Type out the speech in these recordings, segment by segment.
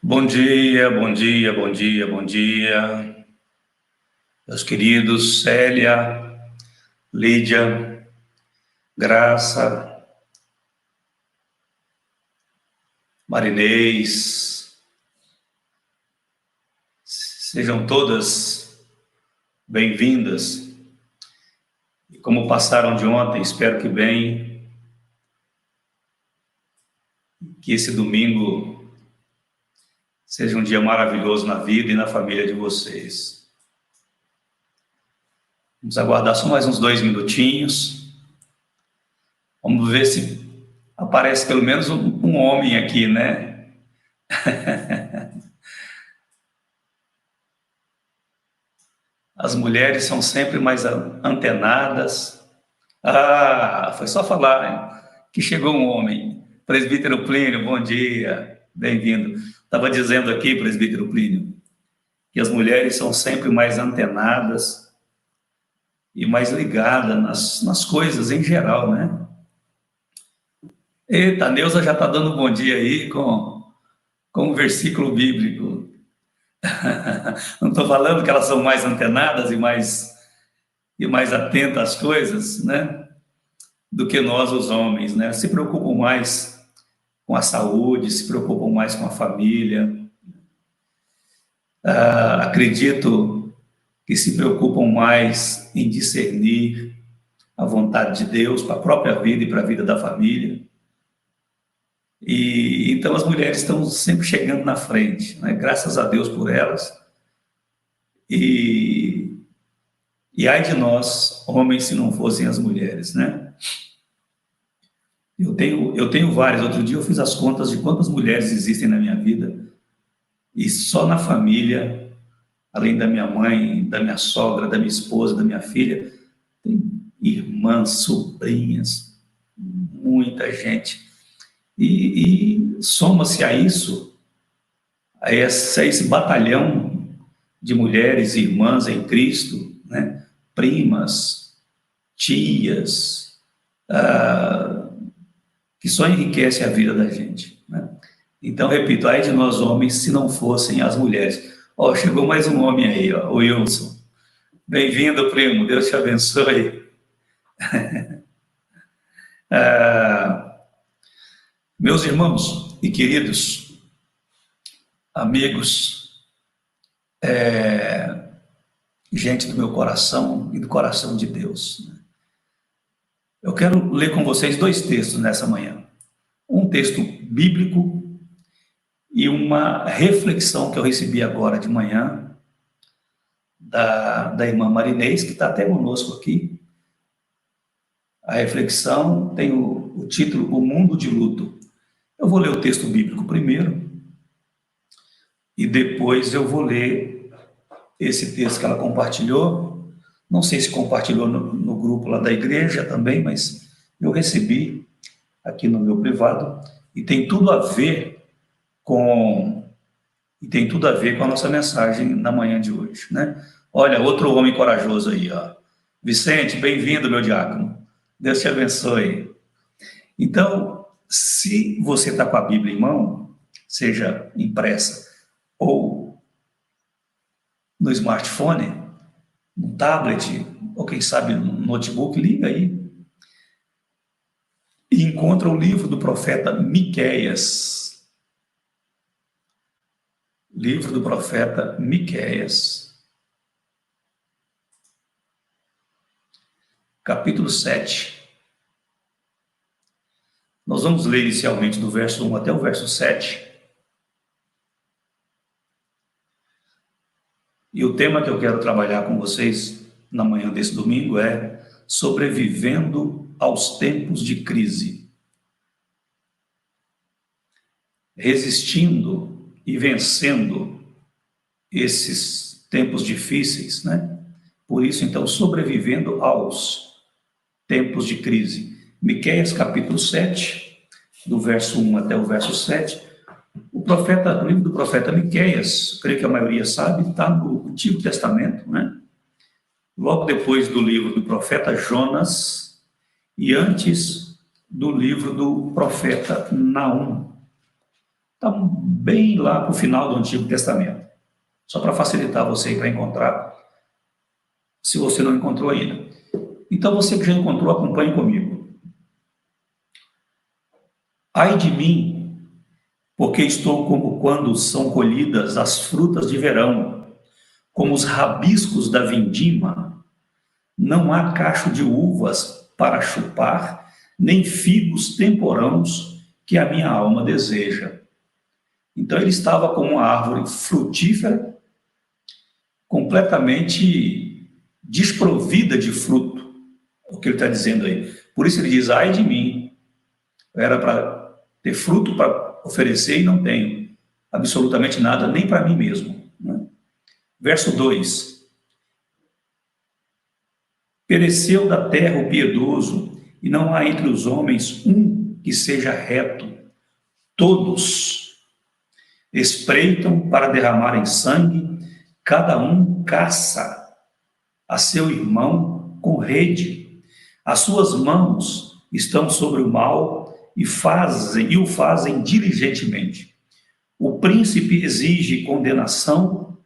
Bom dia, bom dia, bom dia, bom dia, meus queridos Célia, Lídia, Graça, Marinês, sejam todas bem-vindas. E como passaram de ontem, espero que bem, que esse domingo seja um dia maravilhoso na vida e na família de vocês. Vamos aguardar só mais uns 2 minutinhos. Vamos ver se aparece pelo menos um homem aqui, né? As mulheres são sempre mais antenadas. Ah, foi só falar, hein, que chegou um homem. Presbítero Plínio, bom dia, bem-vindo. Estava dizendo aqui, presbítero Plínio, que as mulheres são sempre mais antenadas e mais ligadas nas coisas em geral, né? Eita, a Neuza já está dando bom dia aí com um versículo bíblico. Não estou falando que elas são mais antenadas e mais atentas às coisas, né? Do que nós, os homens, né? Se preocupam mais com a saúde, se preocupam mais com a família. Acredito que se preocupam mais em discernir a vontade de Deus para a própria vida e para a vida da família. E então as mulheres estão sempre chegando na frente, né? Graças a Deus por elas. E ai de nós, homens, se não fossem as mulheres, né? Eu tenho várias. Outro dia eu fiz as contas de quantas mulheres existem na minha vida. E só na família, além da minha mãe, da minha sogra, da minha esposa, da minha filha, tem irmãs, sobrinhas, muita gente. E soma-se a isso, a esse batalhão de mulheres, irmãs em Cristo, né? Primas, tias, que só enriquece a vida da gente, né? Então, repito, ai de nós homens se não fossem as mulheres. Ó, chegou mais um homem aí, ó, o Wilson. Bem-vindo, primo, Deus te abençoe. Meus irmãos e queridos amigos, gente do meu coração e do coração de Deus, né? Eu quero ler com vocês 2 textos nessa manhã. Um texto bíblico e uma reflexão que eu recebi agora de manhã da irmã Marinês, que está até conosco aqui. A reflexão tem o título O Mundo de Luto. Eu vou ler o texto bíblico primeiro e depois eu vou ler esse texto que ela compartilhou. Não sei se compartilhou no grupo lá da igreja também, mas eu recebi aqui no meu privado e tem tudo a ver com a nossa mensagem na manhã de hoje, né? Olha, outro homem corajoso aí, ó. Vicente, bem-vindo, meu diácono. Deus te abençoe. Então, se você está com a Bíblia em mão, seja impressa ou no smartphone, no tablet, ou quem sabe no notebook, liga aí e encontra o livro do profeta Miqueias. Livro do profeta Miqueias, capítulo 7. Nós vamos ler inicialmente do verso 1 até o verso 7. E o tema que eu quero trabalhar com vocês na manhã desse domingo é sobrevivendo aos tempos de crise. Resistindo e vencendo esses tempos difíceis, né? Por isso, então, sobrevivendo aos tempos de crise. Miqueias, capítulo 7, do verso 1 até o verso 7. O livro do profeta Miqueias, creio que a maioria sabe, está no Antigo Testamento, né? Logo depois do livro do profeta Jonas e antes do livro do profeta Naum. Está bem lá para o final do Antigo Testamento. Só para facilitar você para encontrar, se você não encontrou ainda. Então, você que já encontrou, acompanhe comigo. Ai de mim, porque estou como quando são colhidas as frutas de verão, como os rabiscos da vindima. Não há cacho de uvas para chupar, nem figos temporãos que a minha alma deseja. Então ele estava como uma árvore frutífera, completamente desprovida de fruto. É o que ele está dizendo aí. Por isso ele diz, ai de mim, eu era para ter fruto para oferecer e não tenho absolutamente nada, nem para mim mesmo. Né? Verso 2. Pereceu da terra o piedoso, e não há entre os homens um que seja reto. Todos espreitam para derramarem sangue, cada um caça a seu irmão com rede. As suas mãos estão sobre o mal e o fazem diligentemente. O príncipe exige condenação,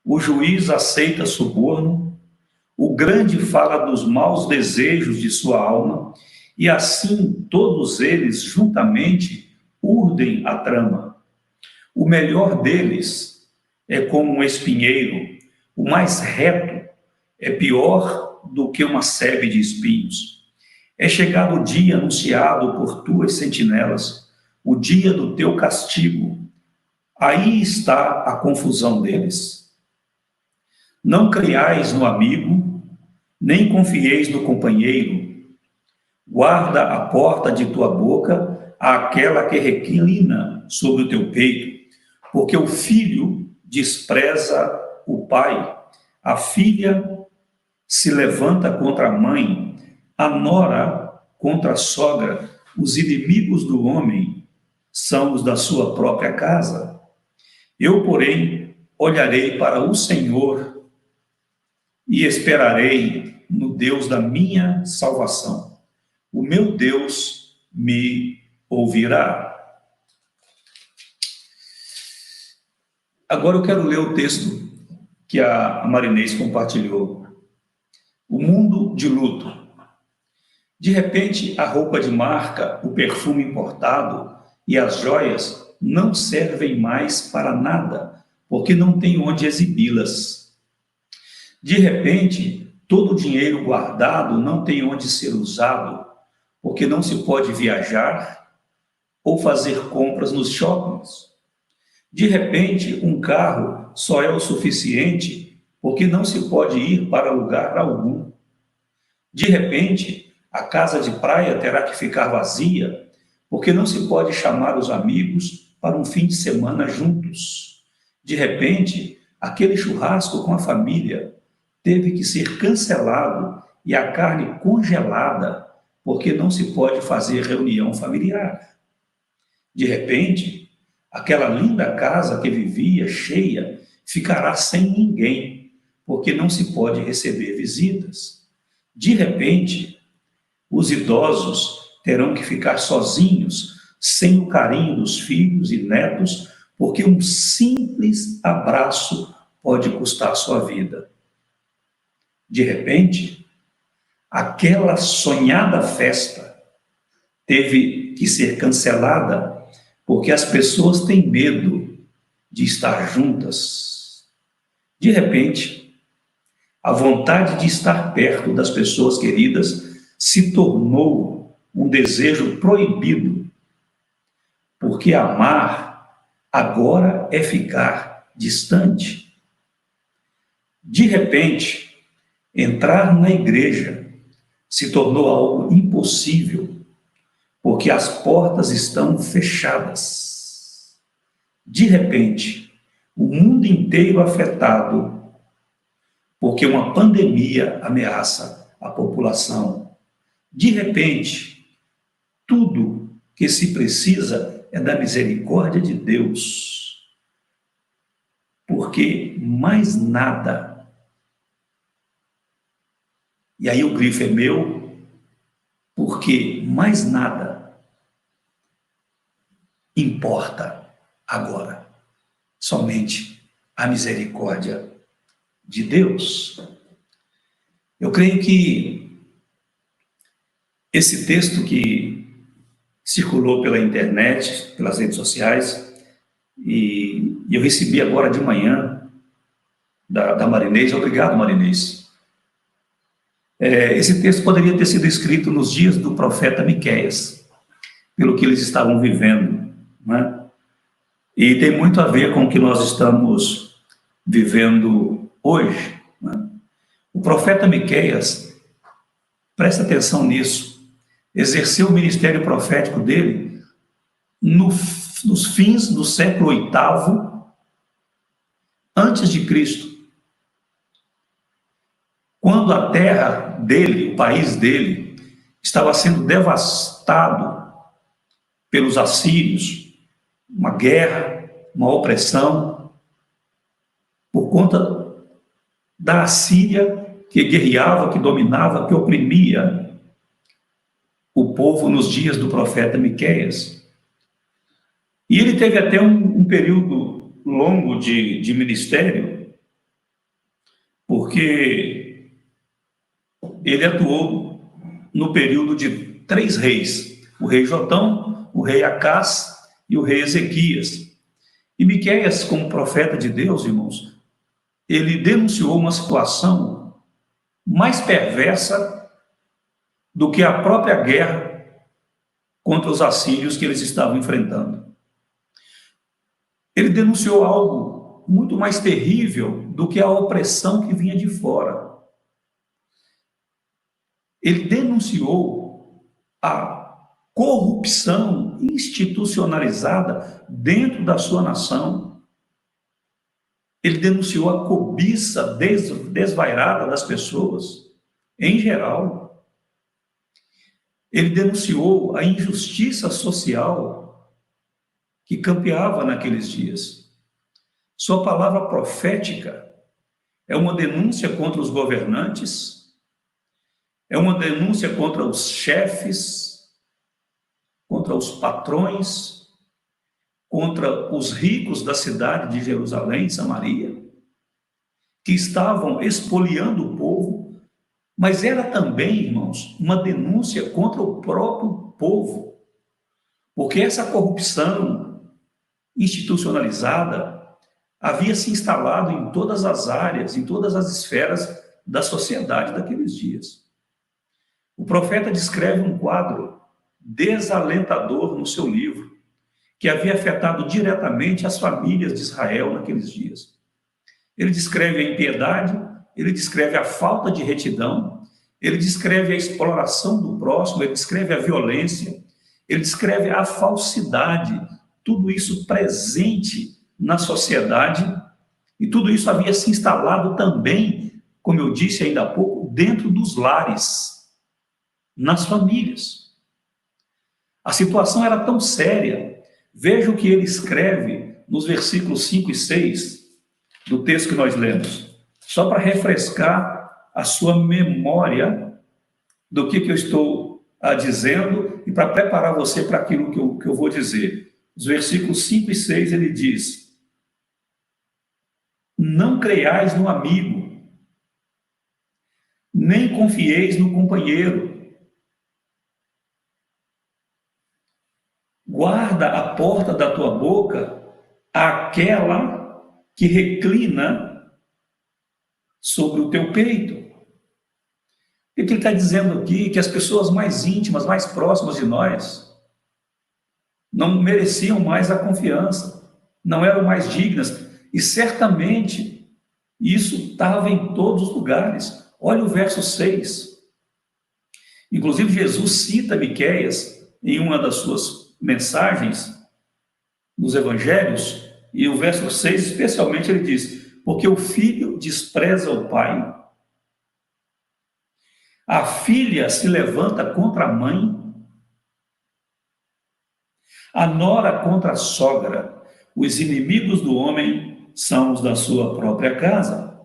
o juiz aceita suborno, o grande fala dos maus desejos de sua alma, e assim todos eles juntamente urdem a trama. O melhor deles é como um espinheiro, o mais reto é pior do que uma sebe de espinhos. É chegado o dia anunciado por tuas sentinelas, o dia do teu castigo. Aí está a confusão deles. Não creiais no amigo, nem confieis no companheiro. Guarda a porta de tua boca àquela que reclina sobre o teu peito, porque o filho despreza o pai, a filha se levanta contra a mãe, a nora contra a sogra. Os inimigos do homem são os da sua própria casa. Eu, porém, olharei para o Senhor e esperarei no Deus da minha salvação. O meu Deus me ouvirá. Agora eu quero ler o texto que a Marinês compartilhou. O mundo de luto. De repente, a roupa de marca, o perfume importado e as joias não servem mais para nada, porque não tem onde exibi-las. De repente, todo o dinheiro guardado não tem onde ser usado, porque não se pode viajar ou fazer compras nos shoppings. De repente, um carro só é o suficiente, porque não se pode ir para lugar algum. De repente, a casa de praia terá que ficar vazia, porque não se pode chamar os amigos para um fim de semana juntos. De repente, aquele churrasco com a família teve que ser cancelado e a carne congelada, porque não se pode fazer reunião familiar. De repente, aquela linda casa que vivia cheia ficará sem ninguém, porque não se pode receber visitas. De repente, os idosos terão que ficar sozinhos, sem o carinho dos filhos e netos, porque um simples abraço pode custar sua vida. De repente, aquela sonhada festa teve que ser cancelada, porque as pessoas têm medo de estar juntas. De repente, a vontade de estar perto das pessoas queridas se tornou um desejo proibido, porque amar agora é ficar distante. De repente, entrar na igreja se tornou algo impossível, porque as portas estão fechadas. De repente, o mundo inteiro afetado, porque uma pandemia ameaça a população. De repente, tudo que se precisa é da misericórdia de Deus, porque mais nada. E aí o grifo é meu, porque mais nada importa agora, somente a misericórdia de Deus. Eu creio que esse texto que circulou pela internet, pelas redes sociais, e eu recebi agora de manhã da Marinês. Obrigado, Marinês. Esse texto poderia ter sido escrito nos dias do profeta Miqueias, pelo que eles estavam vivendo, né? E tem muito a ver com o que nós estamos vivendo hoje, né? O profeta Miqueias, presta atenção nisso, exerceu o ministério profético dele nos fins do século VIII antes de Cristo, quando a terra dele, o país dele, estava sendo devastado pelos assírios, uma guerra, uma opressão, por conta da Assíria, que guerreava, que dominava, que oprimia o povo nos dias do profeta Miqueias. E ele teve até um período longo de ministério, porque ele atuou no período de 3 reis, o rei Jotão, o rei Acás e o rei Ezequias. E Miqueias, como profeta de Deus, irmãos, ele denunciou uma situação mais perversa do que a própria guerra contra os assírios que eles estavam enfrentando. Ele denunciou algo muito mais terrível do que a opressão que vinha de fora. Ele denunciou a corrupção institucionalizada dentro da sua nação. Ele denunciou a cobiça desvairada das pessoas, em geral. Ele denunciou a injustiça social que campeava naqueles dias. Sua palavra profética é uma denúncia contra os governantes, é uma denúncia contra os chefes, contra os patrões, contra os ricos da cidade de Jerusalém, Samaria, que estavam expoliando o povo, mas era também, irmãos, uma denúncia contra o próprio povo, porque essa corrupção institucionalizada havia se instalado em todas as áreas, em todas as esferas da sociedade daqueles dias. O profeta descreve um quadro desalentador no seu livro, que havia afetado diretamente as famílias de Israel naqueles dias. Ele descreve a impiedade, ele descreve a falta de retidão, ele descreve a exploração do próximo, ele descreve a violência, ele descreve a falsidade, tudo isso presente na sociedade, e tudo isso havia se instalado também, como eu disse ainda há pouco, dentro dos lares, nas famílias. A situação era tão séria. Veja o que ele escreve nos versículos 5 e 6 do texto que nós lemos, só para refrescar a sua memória do que eu estou dizendo e para preparar você para aquilo que eu vou dizer. Os versículos 5 e 6, ele diz: não creiais no amigo, nem confieis no companheiro. Guarda a porta da tua boca aquela que reclina sobre o teu peito. O que ele está dizendo aqui? Que as pessoas mais íntimas, mais próximas de nós, não mereciam mais a confiança, não eram mais dignas, e certamente isso estava em todos os lugares. Olha o verso 6. Inclusive, Jesus cita Miqueias em uma das suas mensagens nos evangelhos, e o verso 6, especialmente, ele diz: porque o filho despreza o pai, a filha se levanta contra a mãe, a nora contra a sogra, os inimigos do homem são os da sua própria casa.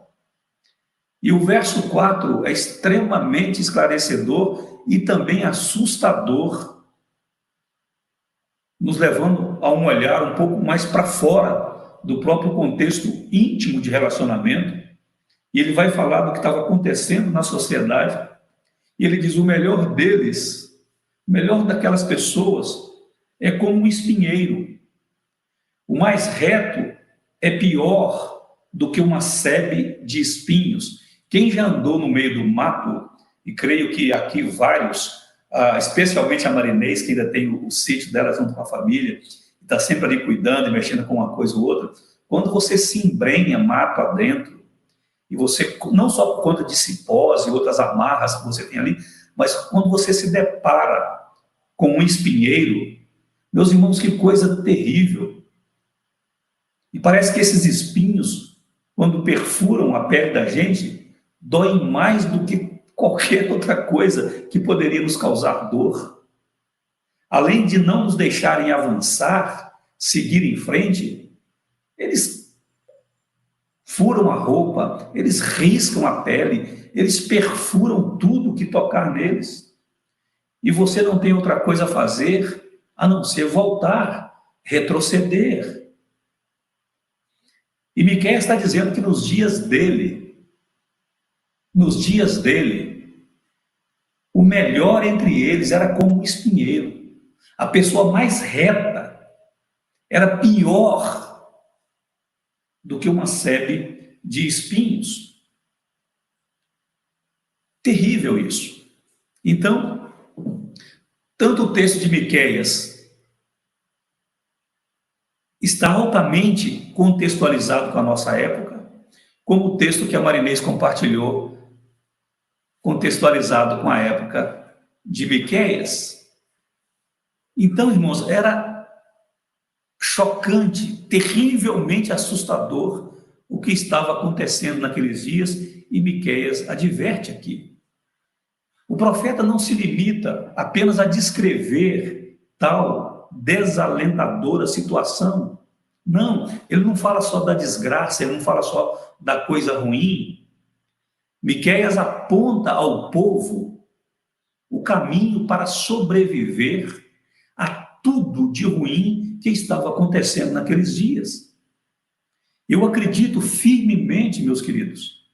E o verso 4 é extremamente esclarecedor e também assustador, nos levando a um olhar um pouco mais para fora do próprio contexto íntimo de relacionamento. E ele vai falar do que estava acontecendo na sociedade. E ele diz: o melhor deles, o melhor daquelas pessoas, é como um espinheiro. O mais reto é pior do que uma sebe de espinhos. Quem já andou no meio do mato, e creio que aqui vários, especialmente a Marinês, que ainda tem o sítio dela junto com a família, está sempre ali cuidando e mexendo com uma coisa ou outra, quando você se embrenha mato adentro, e você, não só por conta de cipós e outras amarras que você tem ali, mas quando você se depara com um espinheiro, meus irmãos, que coisa terrível. E parece que esses espinhos, quando perfuram a pele da gente, doem mais do que qualquer outra coisa que poderia nos causar dor. Além de não nos deixarem avançar, seguir em frente, eles furam a roupa, eles riscam a pele, eles perfuram tudo que tocar neles. E você não tem outra coisa a fazer a não ser voltar, retroceder. E Miqueias está dizendo que nos dias dele, o melhor entre eles era como um espinheiro. A pessoa mais reta era pior do que uma sebe de espinhos. Terrível isso. Então, tanto o texto de Miqueias está altamente contextualizado com a nossa época, como o texto que a Marinês compartilhou, contextualizado com a época de Miqueias. Então, irmãos, era chocante, terrivelmente assustador o que estava acontecendo naqueles dias, e Miqueias adverte aqui. O profeta não se limita apenas a descrever tal desalentadora situação. Não, ele não fala só da desgraça, ele não fala só da coisa ruim. Miqueias aponta ao povo o caminho para sobreviver a tudo de ruim que estava acontecendo naqueles dias. Eu acredito firmemente, meus queridos,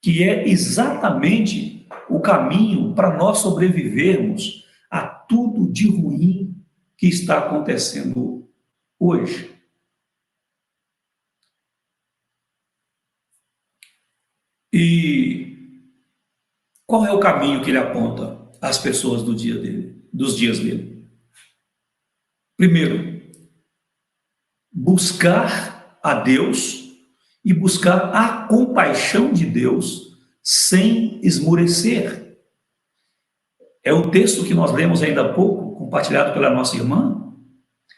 que é exatamente o caminho para nós sobrevivermos a tudo de ruim que está acontecendo hoje. E qual é o caminho que ele aponta às pessoas do dia dele, dos dias dele? Primeiro, buscar a Deus e buscar a compaixão de Deus sem esmorecer. É o texto que nós lemos ainda há pouco, compartilhado pela nossa irmã.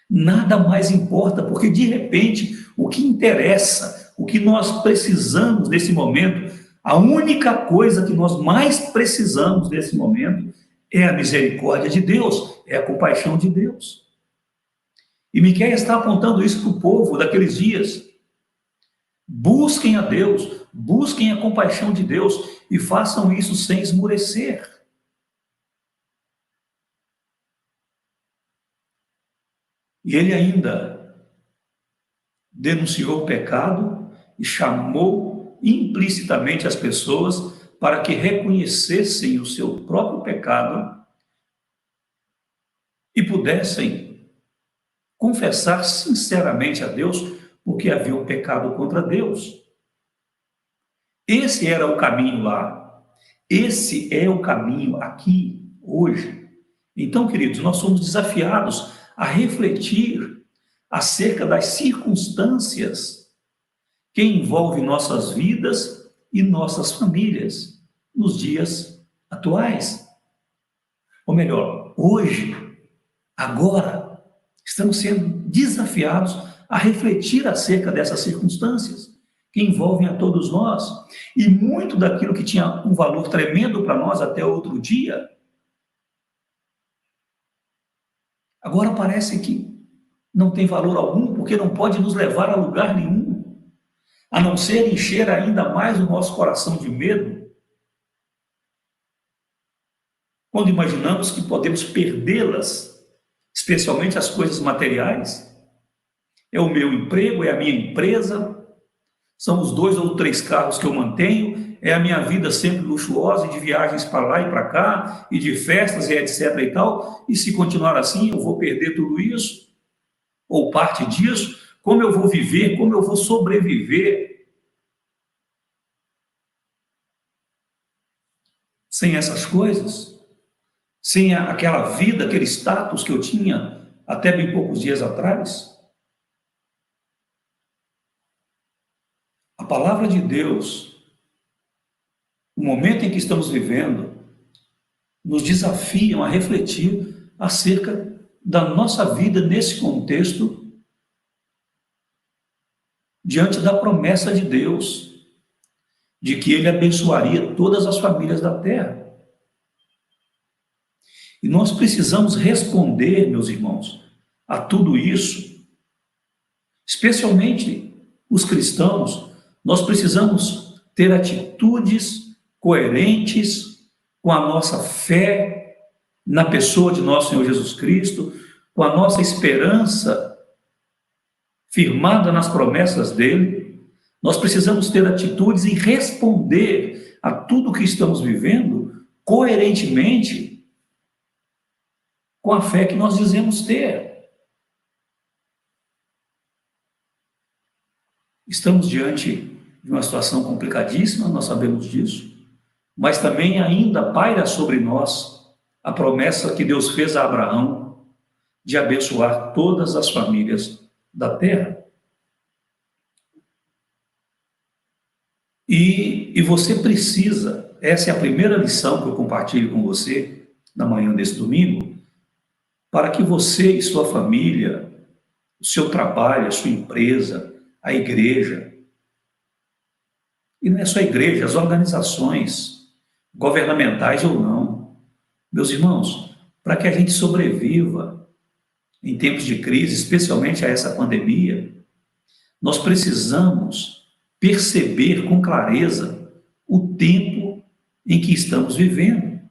Nada mais importa, porque de repente o que interessa, o que nós precisamos nesse momento, a única coisa que nós mais precisamos nesse momento é a misericórdia de Deus, é a compaixão de Deus. E Miqueias está apontando isso para o povo daqueles dias. Busquem a Deus, busquem a compaixão de Deus e façam isso sem esmorecer. E ele ainda denunciou o pecado e chamou implicitamente as pessoas para que reconhecessem o seu próprio pecado e pudessem confessar sinceramente a Deus porque haviam pecado contra Deus. Esse era o caminho lá. Esse é o caminho aqui, hoje. Então, queridos, nós somos desafiados a refletir acerca das circunstâncias que envolvem nossas vidas e nossas famílias nos dias atuais. Ou melhor, hoje, agora, estamos sendo desafiados a refletir acerca dessas circunstâncias que envolvem a todos nós. E muito daquilo que tinha um valor tremendo para nós até outro dia, agora parece que não tem valor algum, porque não pode nos levar a lugar nenhum. a não ser encher ainda mais o nosso coração de medo, quando imaginamos que podemos perdê-las, especialmente as coisas materiais. É o meu emprego, é a minha empresa, são os 2 ou 3 carros que eu mantenho, é a minha vida sempre luxuosa, de viagens para lá e para cá, e de festas e etc e tal, e se continuar assim eu vou perder tudo isso, ou parte disso. Como eu vou viver, como eu vou sobreviver sem essas coisas? Sem aquela vida, aquele status que eu tinha até bem poucos dias atrás? A palavra de Deus, o momento em que estamos vivendo, nos desafiam a refletir acerca da nossa vida nesse contexto, diante da promessa de Deus, de que Ele abençoaria todas as famílias da terra. E nós precisamos responder, meus irmãos, a tudo isso, especialmente os cristãos. Nós precisamos ter atitudes coerentes com a nossa fé na pessoa de nosso Senhor Jesus Cristo, com a nossa esperança firmada nas promessas dele. Nós precisamos ter atitudes e responder a tudo que estamos vivendo coerentemente com a fé que nós dizemos ter. Estamos diante de uma situação complicadíssima, nós sabemos disso, mas também ainda paira sobre nós a promessa que Deus fez a Abraão de abençoar todas as famílias da terra. E você precisa, essa é a primeira lição que eu compartilho com você na manhã desse domingo, para que você e sua família, o seu trabalho, a sua empresa, a igreja, e não é só a igreja, as organizações, governamentais ou não, meus irmãos, para que a gente sobreviva em tempos de crise, especialmente a essa pandemia, nós precisamos perceber com clareza o tempo em que estamos vivendo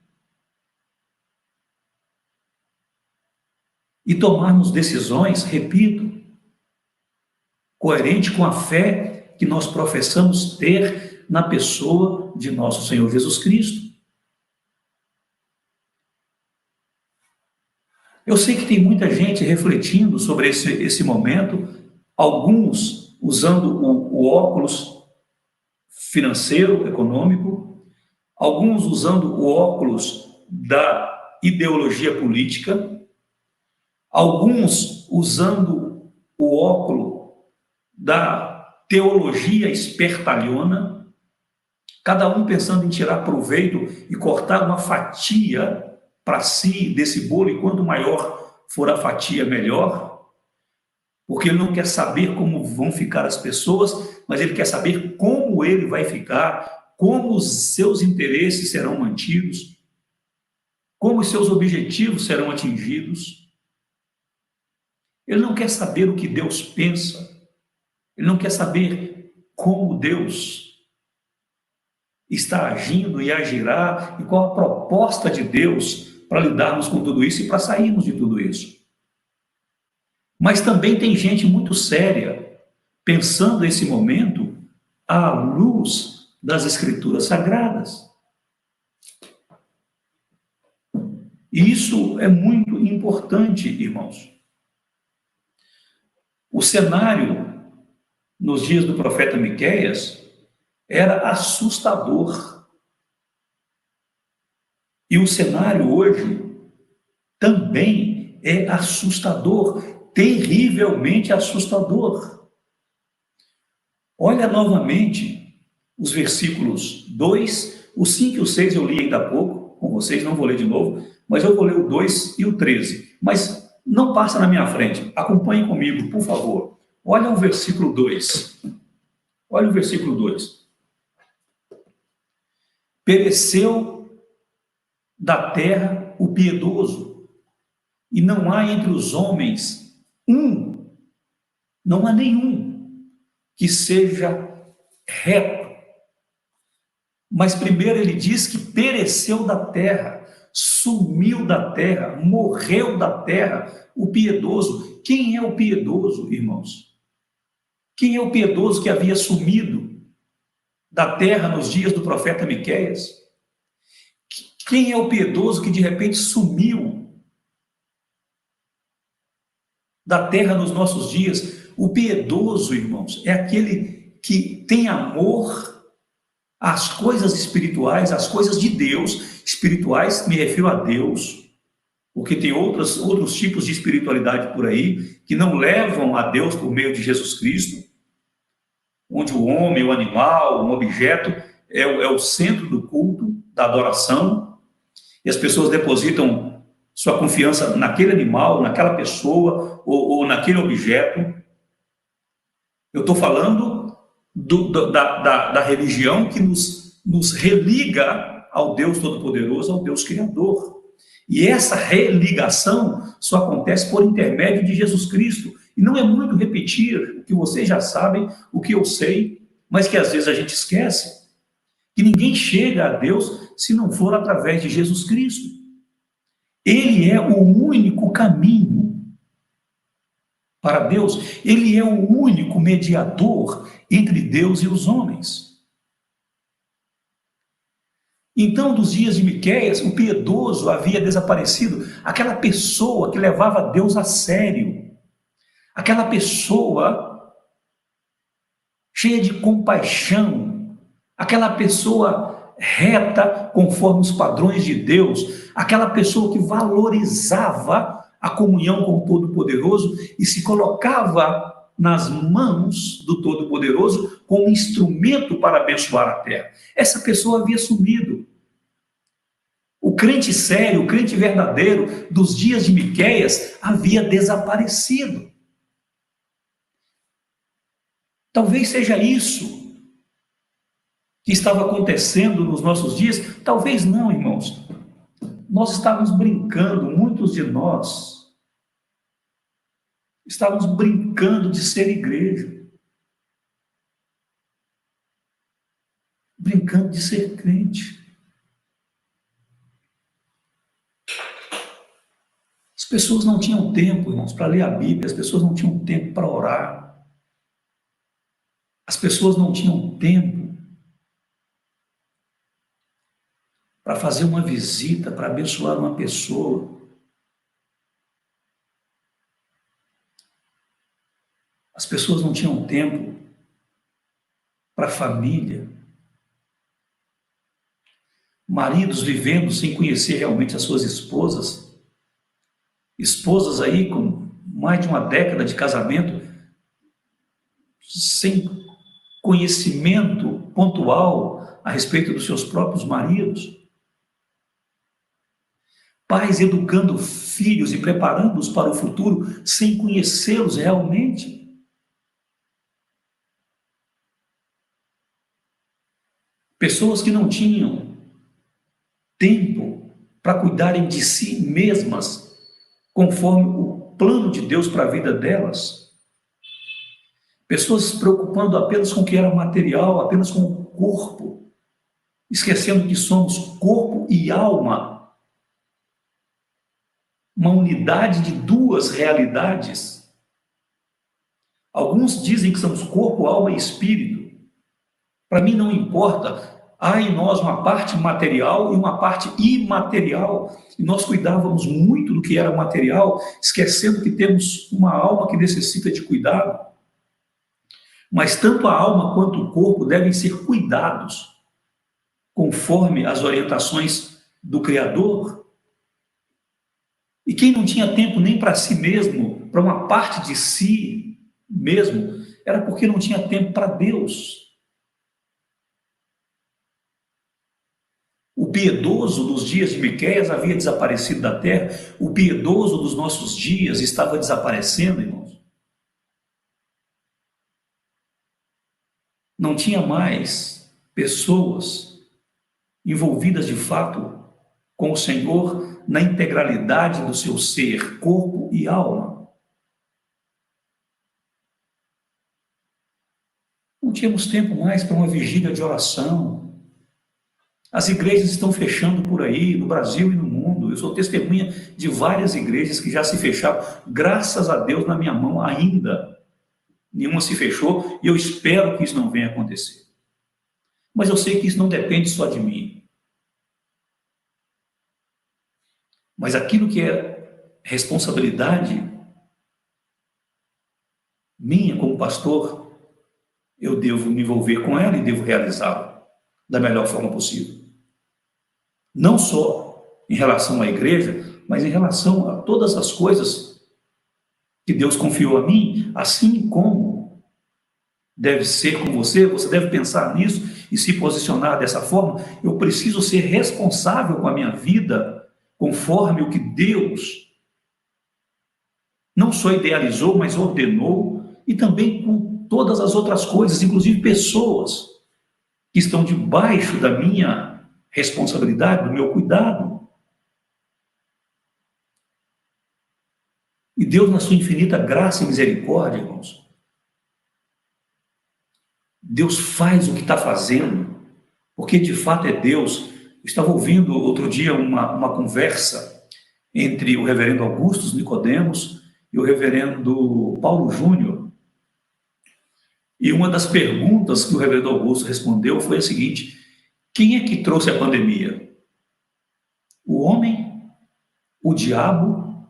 e tomarmos decisões, repito, coerente com a fé que nós professamos ter na pessoa de nosso Senhor Jesus Cristo. Eu sei que tem muita gente refletindo sobre esse momento, alguns usando o óculos financeiro, econômico, alguns usando o óculos da ideologia política, alguns usando o óculo da teologia espertalhona, cada um pensando em tirar proveito e cortar uma fatia para si desse bolo, e quanto maior for a fatia, melhor, porque ele não quer saber como vão ficar as pessoas, mas ele quer saber como ele vai ficar, como os seus interesses serão mantidos, como os seus objetivos serão atingidos. Ele não quer saber o que Deus pensa, ele não quer saber como Deus está agindo e agirá, e qual a proposta de Deus para lidarmos com tudo isso e para sairmos de tudo isso. Mas também tem gente muito séria, pensando esse momento à luz das Escrituras Sagradas. E isso é muito importante, irmãos. O cenário nos dias do profeta Miqueias era assustador. E o cenário hoje também é assustador, terrivelmente assustador. Olha novamente os versículos 2, o 5 e o 6 eu li ainda há pouco, com vocês, não vou ler de novo, mas eu vou ler o 2 e o 13. Mas não passa na minha frente, acompanhe comigo, por favor. Olha o versículo 2. Olha o versículo 2. Pereceu da terra o piedoso, e não há entre os homens não há nenhum que seja reto. Mas primeiro ele diz que pereceu da terra, sumiu da terra, morreu da terra, o piedoso. Quem é o piedoso, irmãos? Quem é o piedoso que havia sumido da terra nos dias do profeta Miqueias? Quem é o piedoso que de repente sumiu da terra nos nossos dias? O piedoso, irmãos, é aquele que tem amor às coisas espirituais, às coisas de Deus. Espirituais, me refiro a Deus, porque tem outros tipos de espiritualidade por aí que não levam a Deus por meio de Jesus Cristo, onde o homem, o animal, um objeto é o centro do culto, da adoração, e as pessoas depositam sua confiança naquele animal, naquela pessoa ou naquele objeto. Eu estou falando da religião que nos religa ao Deus Todo-Poderoso, ao Deus Criador. E essa religação só acontece por intermédio de Jesus Cristo. E não é muito repetir o que vocês já sabem, o que eu sei, mas que às vezes a gente esquece. Que ninguém chega a Deus se não for através de Jesus Cristo. Ele é o único caminho para Deus. Ele é o único mediador entre Deus e os homens. Então, dos dias de Miqueias, o piedoso havia desaparecido, aquela pessoa que levava Deus a sério, aquela pessoa cheia de compaixão, aquela pessoa reta conforme os padrões de Deus, aquela pessoa que valorizava a comunhão com o Todo-Poderoso e se colocava nas mãos do Todo-Poderoso como instrumento para abençoar a terra. Essa pessoa havia sumido. O crente sério, o crente verdadeiro dos dias de Miqueias havia desaparecido. Talvez seja isso que estava acontecendo nos nossos dias. Talvez não, irmãos. Nós estávamos brincando, muitos de nós estávamos brincando de ser igreja, brincando de ser crente. As pessoas não tinham tempo, irmãos, para ler a Bíblia, as pessoas não tinham tempo para orar, as pessoas não tinham tempo para fazer uma visita, para abençoar uma pessoa. As pessoas não tinham tempo para a família. Maridos vivendo sem conhecer realmente as suas esposas. Esposas aí com mais de uma década de casamento, sem conhecimento pontual a respeito dos seus próprios maridos. Pais educando filhos e preparando-os para o futuro sem conhecê-los realmente. Pessoas que não tinham tempo para cuidarem de si mesmas, conforme o plano de Deus para a vida delas. Pessoas se preocupando apenas com o que era material, apenas com o corpo, esquecendo que somos corpo e alma, uma unidade de duas realidades. Alguns dizem que somos corpo, alma e espírito. Para mim não importa. Há em nós uma parte material e uma parte imaterial. E nós cuidávamos muito do que era material, esquecendo que temos uma alma que necessita de cuidado. Mas tanto a alma quanto o corpo devem ser cuidados, conforme as orientações do Criador. E quem não tinha tempo nem para si mesmo, para uma parte de si mesmo, era porque não tinha tempo para Deus. O piedoso dos dias de Miqueias havia desaparecido da terra. O piedoso dos nossos dias estava desaparecendo, irmãos. Não tinha mais pessoas envolvidas de fato com o Senhor na integralidade do seu ser, corpo e alma. Não tínhamos tempo mais para uma vigília de oração. As igrejas estão fechando por aí, no Brasil e no mundo. Eu sou testemunha de várias igrejas que já se fecharam. Graças a Deus, na minha mão ainda nenhuma se fechou, e eu espero que isso não venha acontecer. Mas eu sei que isso não depende só de mim. Mas aquilo que é responsabilidade minha como pastor, eu devo me envolver com ela e devo realizá-la da melhor forma possível. Não só em relação à igreja, mas em relação a todas as coisas que Deus confiou a mim, assim como deve ser com você, você deve pensar nisso e se posicionar dessa forma. Eu preciso ser responsável com a minha vida, conforme o que Deus não só idealizou, mas ordenou, e também com todas as outras coisas, inclusive pessoas que estão debaixo da minha responsabilidade, do meu cuidado. E Deus, na sua infinita graça e misericórdia, irmãos, Deus faz o que está fazendo, porque de fato é Deus. Eu estava ouvindo outro dia uma conversa entre o reverendo Augusto Nicodemos e o reverendo Paulo Júnior. E uma das perguntas que o reverendo Augusto respondeu foi a seguinte: quem é que trouxe a pandemia? O homem, o diabo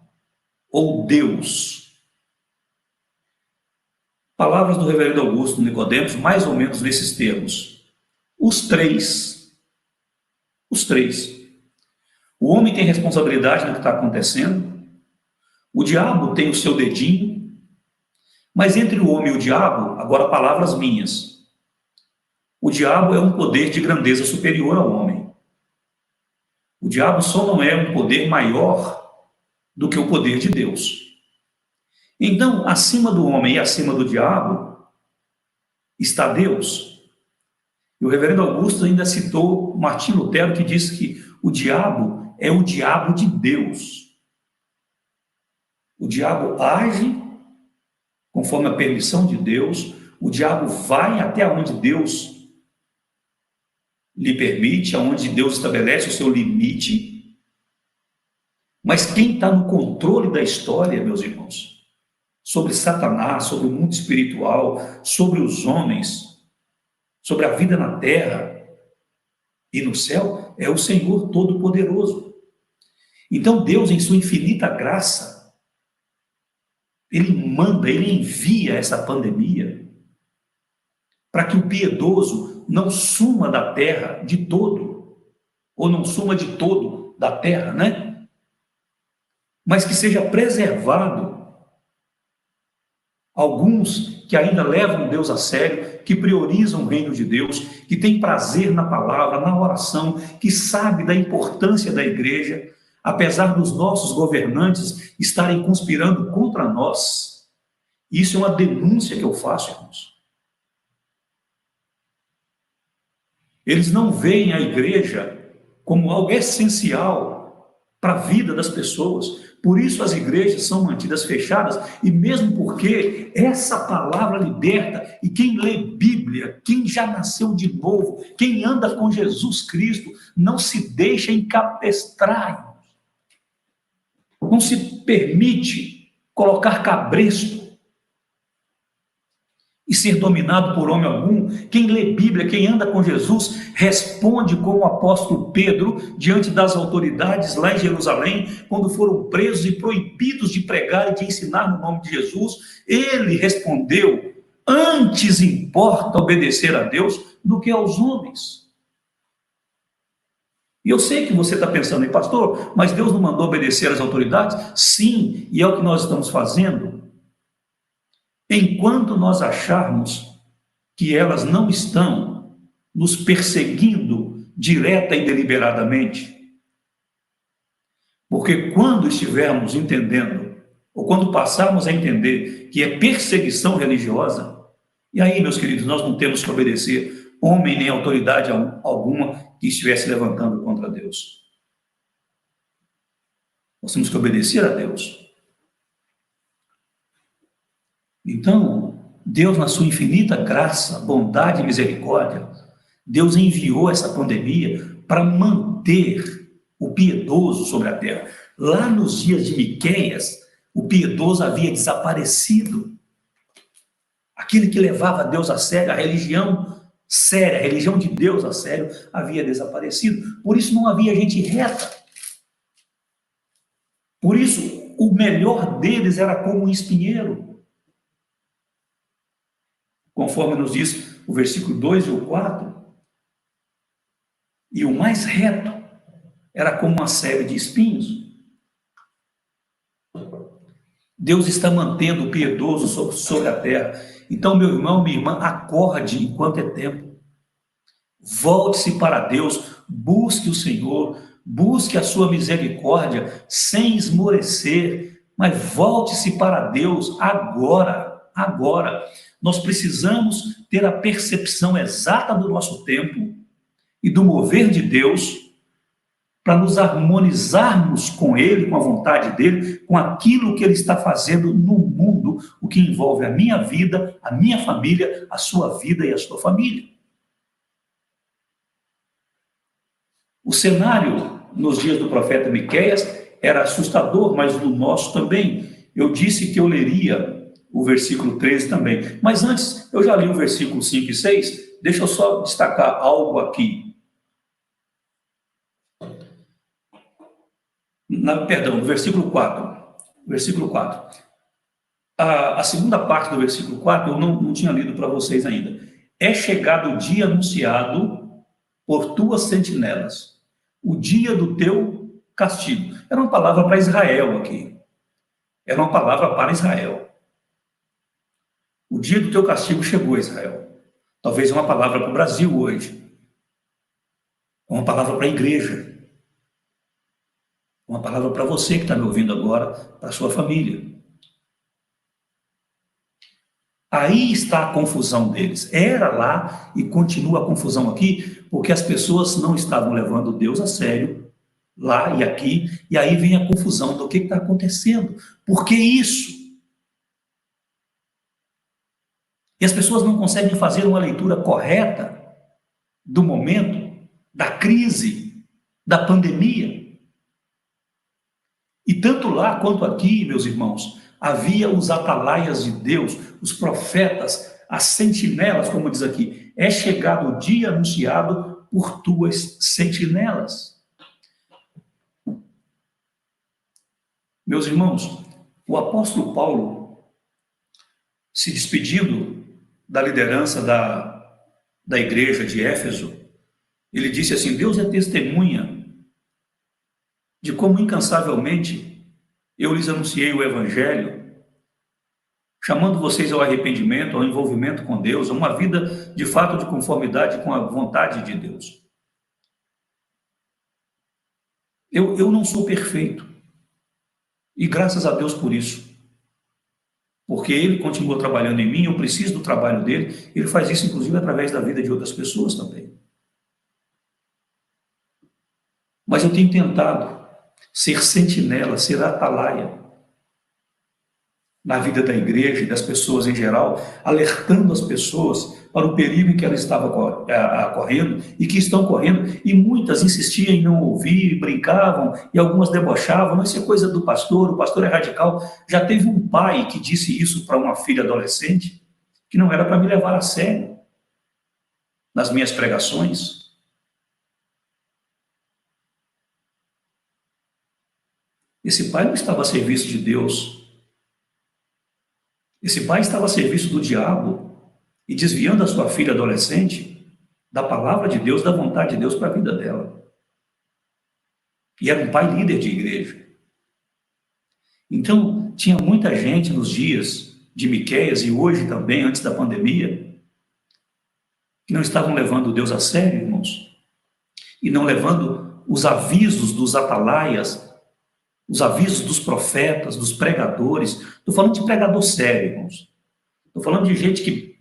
ou Deus? Palavras do reverendo Augusto Nicodemos, mais ou menos nesses termos. Os três. Os três. O homem tem responsabilidade no que está acontecendo. O diabo tem o seu dedinho. Mas entre o homem e o diabo, agora palavras minhas. O diabo é um poder de grandeza superior ao homem. O diabo só não é um poder maior do que o poder de Deus. Então, acima do homem e acima do diabo está Deus. E o reverendo Augusto ainda citou Martim Lutero, que disse que o diabo é o diabo de Deus. O diabo age conforme a permissão de Deus, o diabo vai até onde Deus lhe permite, aonde Deus estabelece o seu limite. Mas quem está no controle da história, meus irmãos, sobre Satanás, sobre o mundo espiritual, sobre os homens, sobre a vida na terra e no céu, é o Senhor Todo-Poderoso. Então Deus, em sua infinita graça, Ele manda, Ele envia essa pandemia para que o piedoso não suma da terra de todo, ou não suma de todo da terra, né? Mas que seja preservado. Alguns que ainda levam Deus a sério, que priorizam o reino de Deus, que têm prazer na palavra, na oração, que sabe da importância da igreja, apesar dos nossos governantes estarem conspirando contra nós. Isso é uma denúncia que eu faço, irmãos. Eles não veem a igreja como algo essencial para a vida das pessoas. Por isso as igrejas são mantidas fechadas, e mesmo porque essa palavra liberta, e quem lê Bíblia, quem já nasceu de novo, quem anda com Jesus Cristo, não se deixa encapestrar, não se permite colocar cabresto e ser dominado por homem algum. Quem lê Bíblia, quem anda com Jesus, responde como o apóstolo Pedro diante das autoridades lá em Jerusalém, quando foram presos e proibidos de pregar e de ensinar no nome de Jesus. Ele respondeu: antes importa obedecer a Deus do que aos homens. E eu sei que você está pensando aí, pastor, mas Deus não mandou obedecer às autoridades? Sim, e é o que nós estamos fazendo. Enquanto nós acharmos que elas não estão nos perseguindo direta e deliberadamente, porque quando estivermos entendendo, ou quando passarmos a entender que é perseguição religiosa, e aí, meus queridos, nós não temos que obedecer homem nem autoridade alguma que estivesse levantando contra Deus. Nós temos que obedecer a Deus. Então, Deus, na sua infinita graça, bondade e misericórdia, Deus enviou essa pandemia para manter o piedoso sobre a terra. Lá nos dias de Miqueias, o piedoso havia desaparecido. Aquele que levava Deus a sério, a religião séria, a religião de Deus a sério, havia desaparecido. Por isso não havia gente reta. Por isso, o melhor deles era como um espinheiro. Conforme nos diz o versículo 2 e o 4. E o mais reto era como uma série de espinhos. Deus está mantendo o piedoso sobre a terra. Então, meu irmão, minha irmã, acorde enquanto é tempo. Volte-se para Deus, busque o Senhor, busque a sua misericórdia, sem esmorecer, mas volte-se para Deus agora, agora. Nós precisamos ter a percepção exata do nosso tempo e do mover de Deus, para nos harmonizarmos com Ele, com a vontade dEle, com aquilo que Ele está fazendo no mundo, o que envolve a minha vida, a minha família, a sua vida e a sua família. O cenário nos dias do profeta Miqueias era assustador, mas no nosso também. Eu disse que eu leria o versículo 13 também, mas antes eu já li o versículo 5 e 6, deixa eu só destacar algo aqui. No versículo 4. Versículo 4. A segunda parte do versículo 4 eu não tinha lido para vocês ainda. É chegado o dia anunciado por tuas sentinelas, o dia do teu castigo. Era uma palavra para Israel aqui. Era uma palavra para Israel. O dia do teu castigo chegou, Israel. Talvez uma palavra para o Brasil hoje. Uma palavra para a igreja. Uma palavra para você que está me ouvindo agora, para a sua família. Aí está a confusão deles. Era lá e continua a confusão aqui, porque as pessoas não estavam levando Deus a sério, lá e aqui, e aí vem a confusão do que está acontecendo. Por que isso? E as pessoas não conseguem fazer uma leitura correta do momento, da crise, da pandemia. E tanto lá quanto aqui, meus irmãos, havia os atalaias de Deus, os profetas, as sentinelas, como diz aqui. É chegado o dia anunciado por tuas sentinelas. Meus irmãos, o apóstolo Paulo, se despedindo da liderança da igreja de Éfeso, ele disse assim: Deus é testemunha de como incansavelmente eu lhes anunciei o evangelho, chamando vocês ao arrependimento, ao envolvimento com Deus, a uma vida de fato de conformidade com a vontade de Deus. Eu não sou perfeito, e graças a Deus por isso, porque Ele continua trabalhando em mim, eu preciso do trabalho dEle, Ele faz isso inclusive através da vida de outras pessoas também. Mas eu tenho tentado ser sentinela, ser atalaia na vida da igreja e das pessoas em geral, alertando as pessoas para o perigo em que elas estavam correndo e que estão correndo, e muitas insistiam em não ouvir, brincavam, e algumas debochavam, mas isso é coisa do pastor, o pastor é radical. Já teve um pai que disse isso para uma filha adolescente, que não era para me levar a sério nas minhas pregações. Esse pai não estava a serviço de Deus. Esse pai estava a serviço do diabo e desviando a sua filha adolescente da palavra de Deus, da vontade de Deus para a vida dela. E era um pai líder de igreja. Então, tinha muita gente nos dias de Miqueias e hoje também, antes da pandemia, que não estavam levando Deus a sério, irmãos, e não levando os avisos dos atalaias, os avisos dos profetas, dos pregadores. Estou falando de pregador sério, irmãos. Estou falando de gente que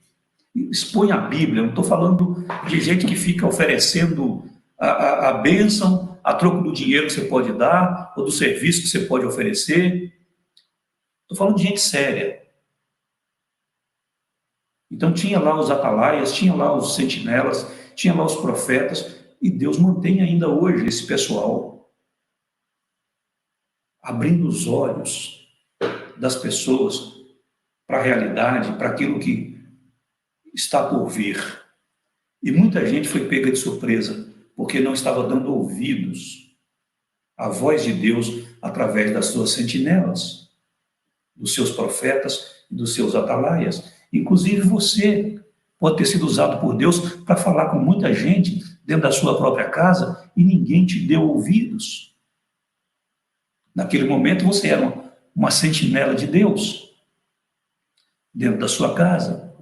expõe a Bíblia, não estou falando de gente que fica oferecendo a bênção a troco do dinheiro que você pode dar, ou do serviço que você pode oferecer. Estou falando de gente séria. Então tinha lá os atalaias, tinha lá os sentinelas, tinha lá os profetas, e Deus mantém ainda hoje esse pessoal abrindo os olhos das pessoas para a realidade, para aquilo que está por vir. E muita gente foi pega de surpresa, porque não estava dando ouvidos à voz de Deus através das suas sentinelas, dos seus profetas e dos seus atalaias. Inclusive você pode ter sido usado por Deus para falar com muita gente dentro da sua própria casa e ninguém te deu ouvidos. Naquele momento você era uma sentinela de Deus dentro da sua casa.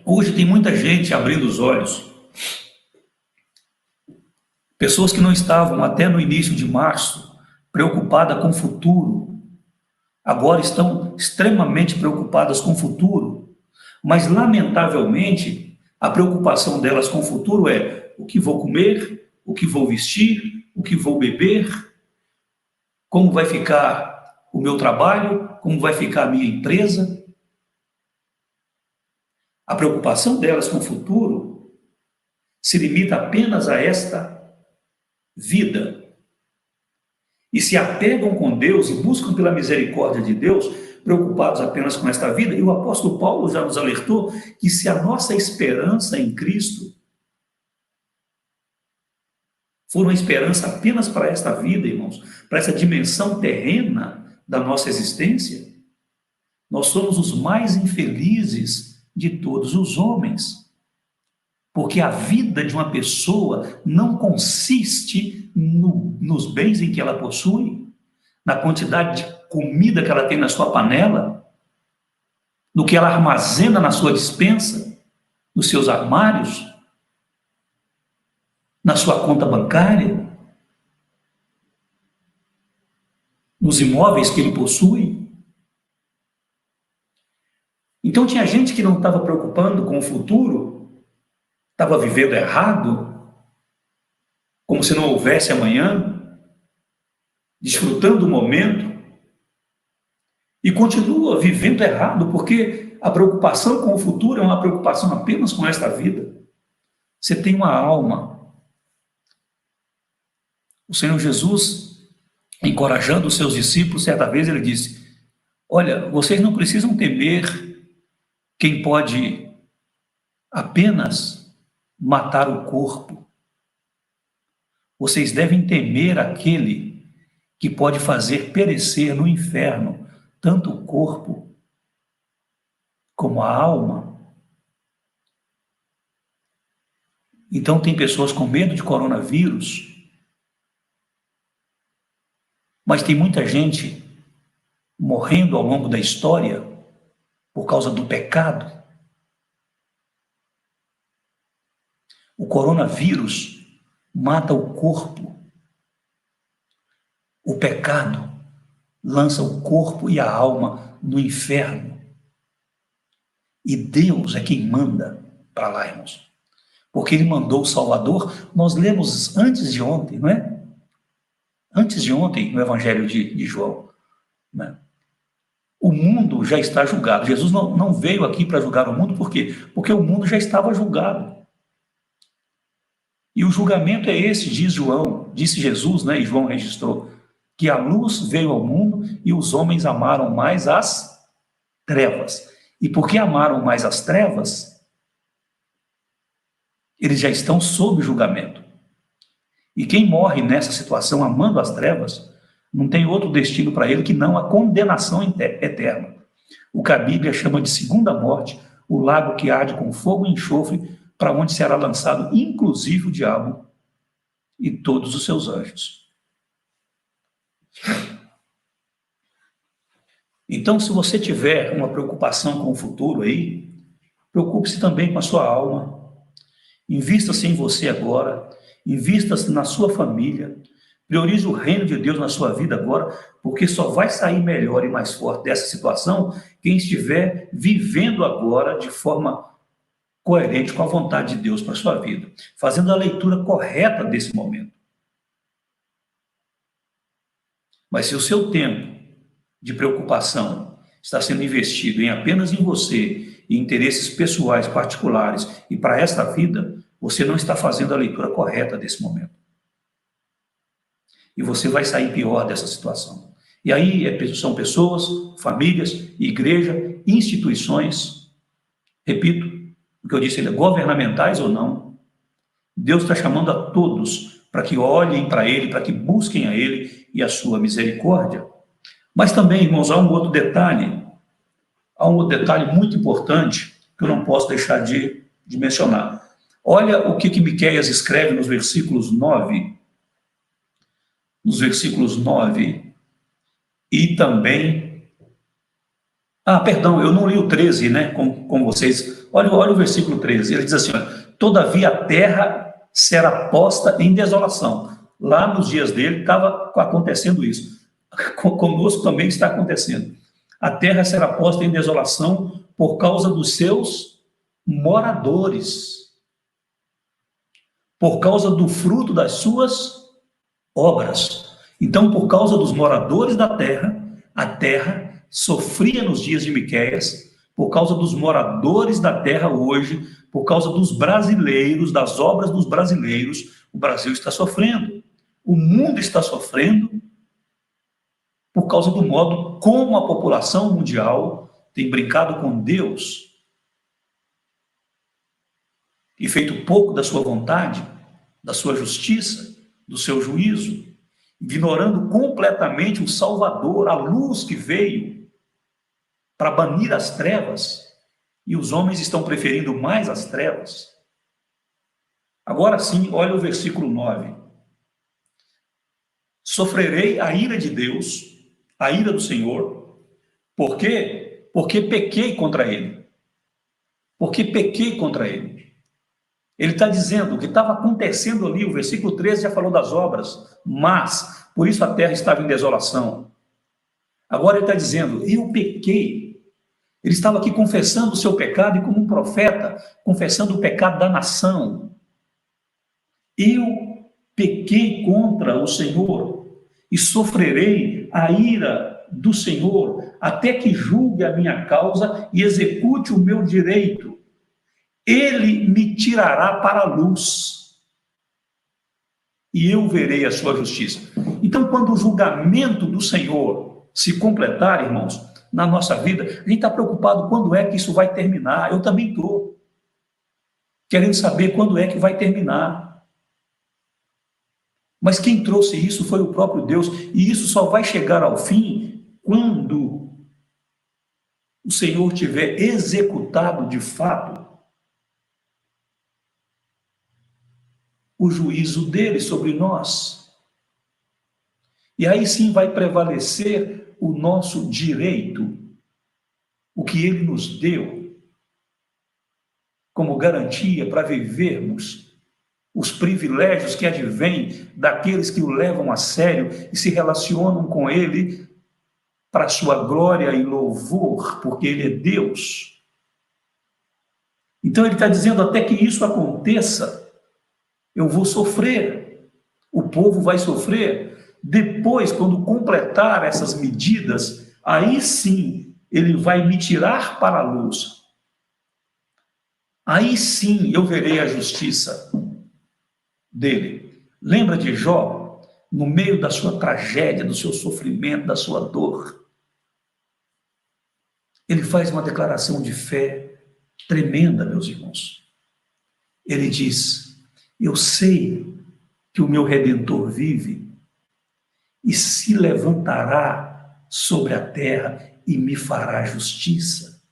Hoje tem muita gente abrindo os olhos. Pessoas que não estavam até no início de março preocupadas com o futuro, agora estão extremamente preocupadas com o futuro. Mas, lamentavelmente, a preocupação delas com o futuro é o que vou comer, o que vou vestir, o que vou beber, como vai ficar o meu trabalho, como vai ficar a minha empresa. A preocupação delas com o futuro se limita apenas a esta vida. E se apegam com Deus e buscam pela misericórdia de Deus, preocupados apenas com esta vida. E o apóstolo Paulo já nos alertou que se a nossa esperança em Cristo for uma esperança apenas para esta vida, irmãos, para essa dimensão terrena da nossa existência, nós somos os mais infelizes de todos os homens. Porque a vida de uma pessoa não consiste nos bens em que ela possui, na quantidade de comida que ela tem na sua panela, no que ela armazena na sua despensa, nos seus armários, na sua conta bancária, nos imóveis que ele possui. Então tinha gente que não estava preocupando com o futuro, estava vivendo errado, como se não houvesse amanhã, desfrutando o momento, e continua vivendo errado, porque a preocupação com o futuro é uma preocupação apenas com esta vida. Você tem uma alma. O Senhor Jesus, encorajando os seus discípulos, certa vez ele disse: olha, vocês não precisam temer quem pode apenas matar o corpo. Vocês devem temer aquele que pode fazer perecer no inferno tanto o corpo como a alma. Então tem pessoas com medo de coronavírus, mas tem muita gente morrendo ao longo da história por causa do pecado. O coronavírus mata o corpo. O pecado lança o corpo e a alma no inferno. E Deus é quem manda para lá, irmãos. Porque Ele mandou o Salvador. Nós lemos antes de ontem, não é? Antes de ontem, no Evangelho de João. Né? O mundo já está julgado. Jesus não veio aqui para julgar o mundo, por quê? Porque o mundo já estava julgado. E o julgamento é esse, diz João, disse Jesus, né? E João registrou, que a luz veio ao mundo e os homens amaram mais as trevas. E porque amaram mais as trevas, eles já estão sob julgamento. E quem morre nessa situação amando as trevas, não tem outro destino para ele que não a condenação eterna. O que a Bíblia chama de segunda morte, o lago que arde com fogo e enxofre, para onde será lançado inclusive o diabo e todos os seus anjos. Então, se você tiver uma preocupação com o futuro aí, preocupe-se também com a sua alma. Invista-se em você agora, invista-se na sua família, priorize o reino de Deus na sua vida agora, porque só vai sair melhor e mais forte dessa situação quem estiver vivendo agora de forma coerente com a vontade de Deus para a sua vida, fazendo a leitura correta desse momento. Mas se o seu tempo de preocupação está sendo investido apenas em você, em interesses pessoais, particulares, e para esta vida, você não está fazendo a leitura correta desse momento. E você vai sair pior dessa situação. E aí são pessoas, famílias, igreja, instituições, repito, o que eu disse, governamentais ou não, Deus está chamando a todos para que olhem para Ele, para que busquem a Ele e a sua misericórdia. Mas também, irmãos, há um outro detalhe muito importante que eu não posso deixar de mencionar. Olha o que Miqueias escreve nos versículos 9. Nos versículos 9 e também... perdão, eu não li o 13, né, com vocês. Olha o versículo 13, ele diz assim, olha, todavia a terra será posta em desolação. Lá nos dias dele estava acontecendo isso. Conosco também está acontecendo. A terra será posta em desolação por causa dos seus moradores, por causa do fruto das suas obras. Então, por causa dos moradores da terra, a terra sofria nos dias de Miqueias, por causa dos moradores da terra hoje, por causa dos brasileiros, das obras dos brasileiros, o Brasil está sofrendo. O mundo está sofrendo por causa do modo como a população mundial tem brincado com Deus e feito pouco da sua vontade, da sua justiça, do seu juízo, ignorando completamente o Salvador, a luz que veio para banir as trevas, e os homens estão preferindo mais as trevas. Agora sim, olha o versículo 9. Sofrerei a ira de Deus, a ira do Senhor. Por quê? Porque pequei contra ele. Porque pequei contra ele. Ele está dizendo o que estava acontecendo ali, o versículo 13 já falou das obras, mas, por isso a terra estava em desolação. Agora ele está dizendo, eu pequei. Ele estava aqui confessando o seu pecado e como um profeta, confessando o pecado da nação. Eu pequei contra o Senhor e sofrerei a ira do Senhor até que julgue a minha causa e execute o meu direito. Ele me tirará para a luz e eu verei a sua justiça. Então, quando o julgamento do Senhor se completar, irmãos, na nossa vida, a gente está preocupado quando é que isso vai terminar. Eu também estou querendo saber quando é que vai terminar. Mas quem trouxe isso foi o próprio Deus, e isso só vai chegar ao fim quando o Senhor tiver executado de fato o juízo dele sobre nós. E aí sim vai prevalecer o nosso direito, o que ele nos deu como garantia para vivermos os privilégios que advêm daqueles que o levam a sério e se relacionam com ele para sua glória e louvor, porque ele é Deus. Então ele está dizendo, até que isso aconteça, eu vou sofrer, o povo vai sofrer. Depois, quando completar essas medidas, aí sim ele vai me tirar para a luz. Aí sim eu verei a justiça dele. Lembra de Jó? No meio da sua tragédia, do seu sofrimento, da sua dor, ele faz uma declaração de fé tremenda, meus irmãos. Ele diz, eu sei que o meu Redentor vive e se levantará sobre a terra e me fará justiça.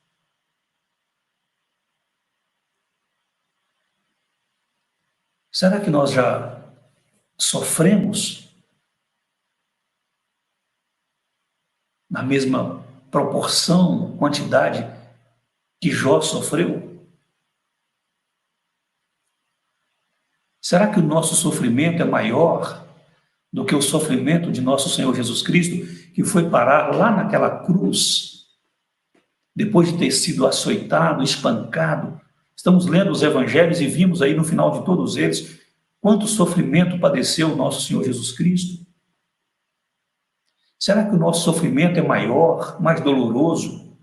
Será que nós já sofremos na mesma proporção, quantidade que Jó sofreu? Será que o nosso sofrimento é maior do que o sofrimento de nosso Senhor Jesus Cristo, que foi parar lá naquela cruz, depois de ter sido açoitado, espancado? Estamos lendo os evangelhos e vimos aí no final de todos eles quanto sofrimento padeceu o nosso Senhor Jesus Cristo. Será que o nosso sofrimento é maior, mais doloroso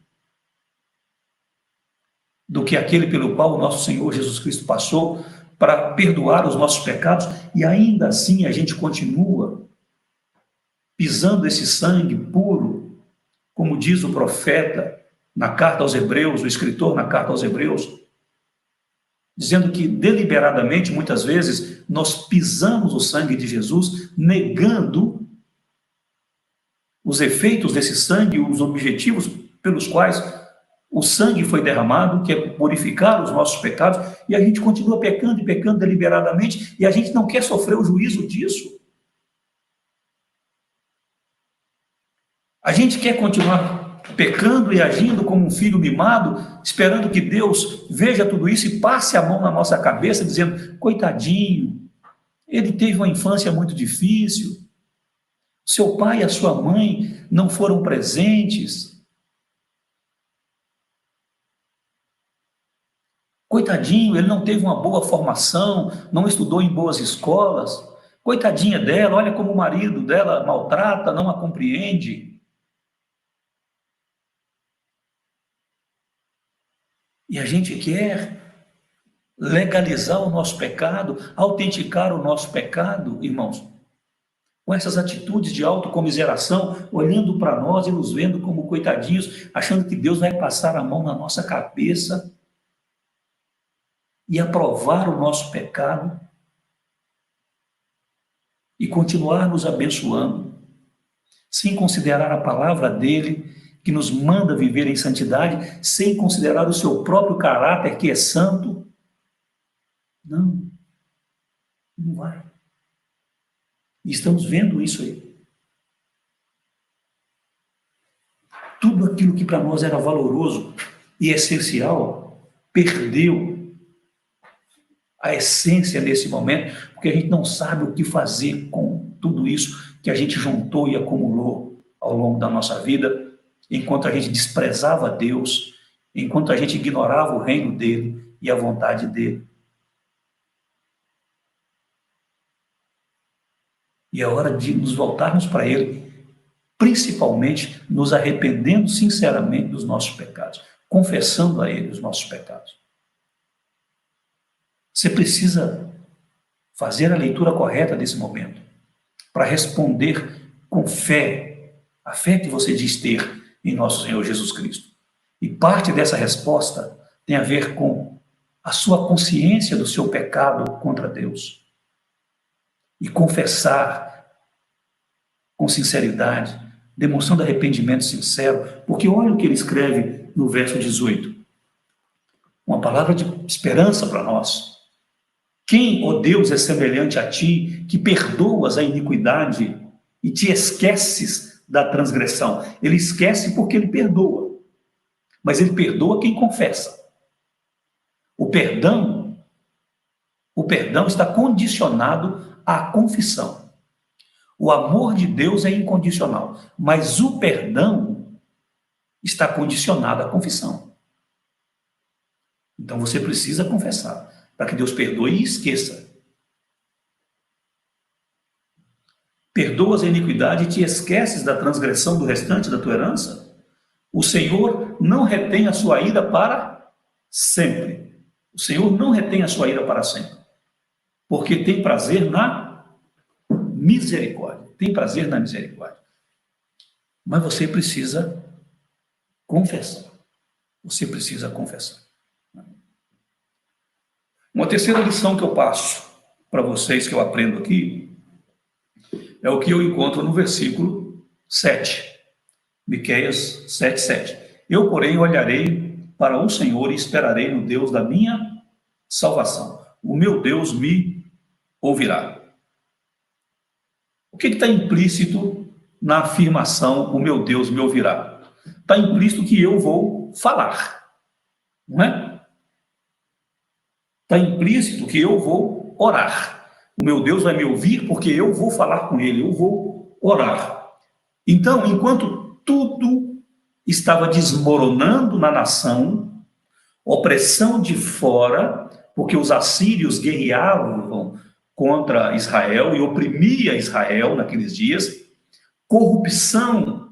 do que aquele pelo qual o nosso Senhor Jesus Cristo passou para perdoar os nossos pecados e ainda assim a gente continua pisando esse sangue puro, como diz o profeta na carta aos Hebreus, o escritor na carta aos Hebreus, dizendo que deliberadamente, muitas vezes, nós pisamos o sangue de Jesus, negando os efeitos desse sangue, os objetivos pelos quais o sangue foi derramado, que é purificar os nossos pecados, e a gente continua pecando e pecando deliberadamente, e a gente não quer sofrer o juízo disso. A gente quer continuar pecando e agindo como um filho mimado, esperando que Deus veja tudo isso e passe a mão na nossa cabeça, dizendo, coitadinho, ele teve uma infância muito difícil, seu pai e a sua mãe não foram presentes, coitadinho, ele não teve uma boa formação, não estudou em boas escolas, coitadinha dela, olha como o marido dela maltrata, não a compreende. E a gente quer legalizar o nosso pecado, autenticar o nosso pecado, irmãos, com essas atitudes de autocomiseração, olhando para nós e nos vendo como coitadinhos, achando que Deus vai passar a mão na nossa cabeça e aprovar o nosso pecado e continuar nos abençoando, sem considerar a palavra dele, que nos manda viver em santidade, sem considerar o seu próprio caráter, que é santo. Não, não vai. E estamos vendo isso aí. Tudo aquilo que para nós era valoroso e essencial, perdeu a essência nesse momento, porque a gente não sabe o que fazer com tudo isso que a gente juntou e acumulou ao longo da nossa vida, enquanto a gente desprezava Deus, enquanto a gente ignorava o reino dele e a vontade dele. E é hora de nos voltarmos para ele, principalmente nos arrependendo sinceramente dos nossos pecados, confessando a ele os nossos pecados. Você precisa fazer a leitura correta desse momento, para responder com fé, a fé que você diz ter em nosso Senhor Jesus Cristo. E parte dessa resposta tem a ver com a sua consciência do seu pecado contra Deus. E confessar com sinceridade, demonstrando arrependimento sincero, porque olha o que ele escreve no verso 18. Uma palavra de esperança para nós. Quem, ó Deus, é semelhante a ti, que perdoas a iniquidade e te esqueces da transgressão? Ele esquece porque ele perdoa, mas ele perdoa quem confessa. O perdão está condicionado à confissão. O amor de Deus é incondicional, mas o perdão está condicionado à confissão. Então você precisa confessar, para que Deus perdoe e esqueça. Perdoas a iniquidade e te esqueces da transgressão do restante da tua herança? O Senhor não retém a sua ira para sempre. O Senhor não retém a sua ira para sempre, porque tem prazer na misericórdia. Tem prazer na misericórdia. Mas você precisa confessar. Você precisa confessar. Uma terceira lição que eu passo para vocês, que eu aprendo aqui, é o que eu encontro no versículo 7. Miqueias 7:7. Eu, porém, olharei para o Senhor e esperarei no Deus da minha salvação. O meu Deus me ouvirá. O que está implícito na afirmação, o meu Deus me ouvirá? Está implícito que eu vou falar, não é? Está implícito que eu vou orar. O meu Deus vai me ouvir porque eu vou falar com ele, eu vou orar. Então, enquanto tudo estava desmoronando na nação, opressão de fora, porque os assírios guerreavam contra Israel e oprimia Israel naqueles dias, corrupção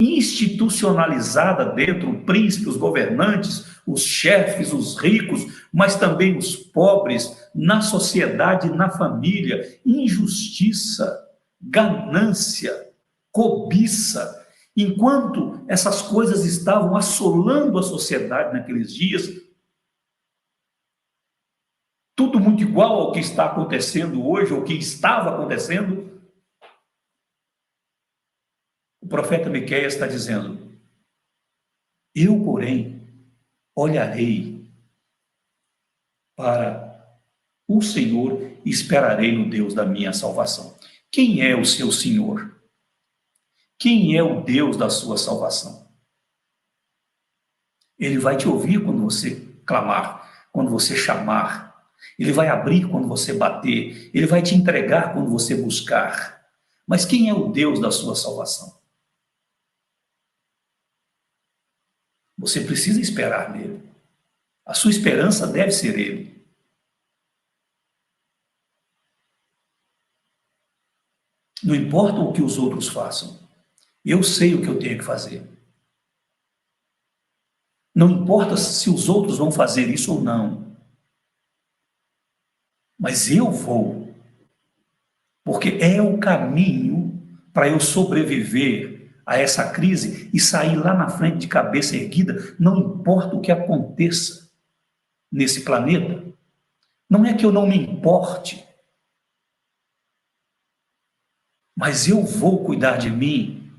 institucionalizada dentro, o príncipe, os governantes, os chefes, os ricos, mas também os pobres, na sociedade, na família, injustiça, ganância, cobiça. Enquanto essas coisas estavam assolando a sociedade naqueles dias, tudo muito igual ao que está acontecendo hoje, ou que estava acontecendo, o profeta Miqueias está dizendo: eu, porém, olharei para o Senhor e esperarei no Deus da minha salvação. Quem é o seu Senhor? Quem é o Deus da sua salvação? Ele vai te ouvir quando você clamar, quando você chamar. Ele vai abrir quando você bater. Ele vai te entregar quando você buscar. Mas quem é o Deus da sua salvação? Você precisa esperar nele. A sua esperança deve ser ele. Não importa o que os outros façam. Eu sei o que eu tenho que fazer. Não importa se os outros vão fazer isso ou não. Mas eu vou. Porque é o caminho para eu sobreviver a essa crise e sair lá na frente de cabeça erguida, não importa o que aconteça nesse planeta. Não é que eu não me importe, mas eu vou cuidar de mim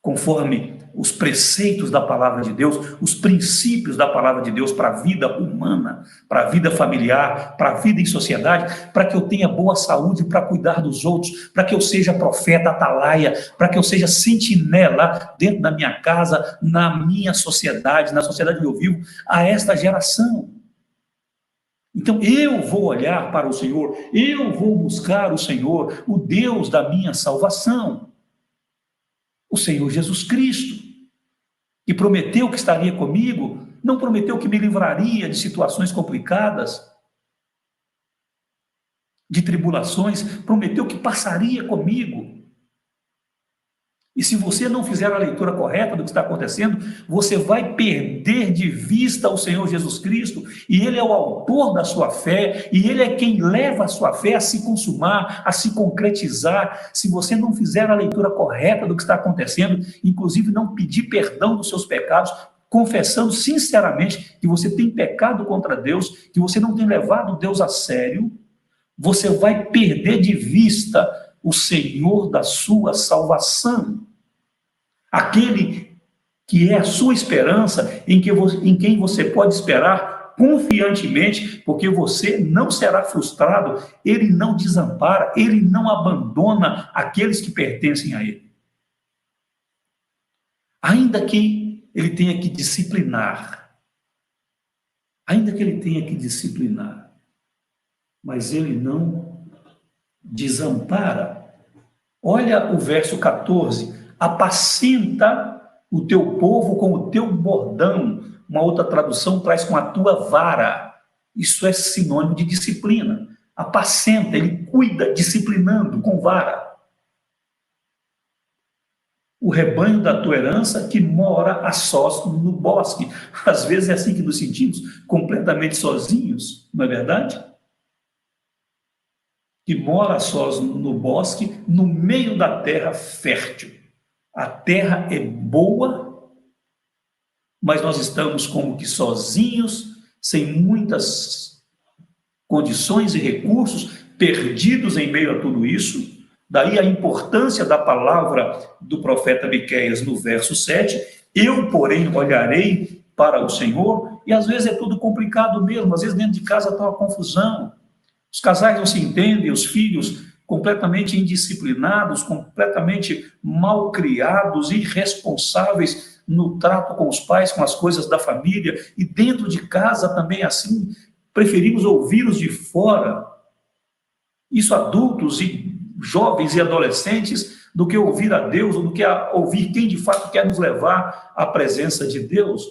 conforme os preceitos da palavra de Deus, os princípios da palavra de Deus para a vida humana, para a vida familiar, para a vida em sociedade, para que eu tenha boa saúde para cuidar dos outros, para que eu seja profeta, atalaia, para que eu seja sentinela dentro da minha casa, na minha sociedade, na sociedade que eu vivo, a esta geração. Então eu vou olhar para o Senhor, eu vou buscar o Senhor, o Deus da minha salvação, o Senhor Jesus Cristo, que prometeu que estaria comigo, não prometeu que me livraria de situações complicadas, de tribulações, prometeu que passaria comigo. E se você não fizer a leitura correta do que está acontecendo, você vai perder de vista o Senhor Jesus Cristo, e Ele é o autor da sua fé, e Ele é quem leva a sua fé a se consumar, a se concretizar. Se você não fizer a leitura correta do que está acontecendo, inclusive não pedir perdão dos seus pecados, confessando sinceramente que você tem pecado contra Deus, que você não tem levado Deus a sério, você vai perder de vista o Senhor da sua salvação, aquele que é a sua esperança, em quem você pode esperar confiantemente, porque você não será frustrado, Ele não desampara, Ele não abandona aqueles que pertencem a Ele. Ainda que Ele tenha que disciplinar, mas Ele não desampara. Olha o verso 14: apacenta o teu povo com o teu bordão. Uma outra tradução traz com a tua vara. Isso é sinônimo de disciplina. Apacenta, ele cuida, disciplinando com vara. O rebanho da tua herança que mora a sós no bosque. Às vezes é assim que nos sentimos, completamente sozinhos, não é verdade? Que mora sós no bosque, no meio da terra fértil. A terra é boa, mas nós estamos como que sozinhos, sem muitas condições e recursos, perdidos em meio a tudo isso. Daí a importância da palavra do profeta Miqueias no verso 7, eu, porém, olharei para o Senhor, e às vezes é tudo complicado mesmo, às vezes dentro de casa está uma confusão, os casais não se entendem, os filhos completamente indisciplinados, completamente mal criados, irresponsáveis no trato com os pais, com as coisas da família, e dentro de casa também assim, preferimos ouvir os de fora, isso adultos e jovens e adolescentes, do que ouvir a Deus, ou do que ouvir quem de fato quer nos levar à presença de Deus.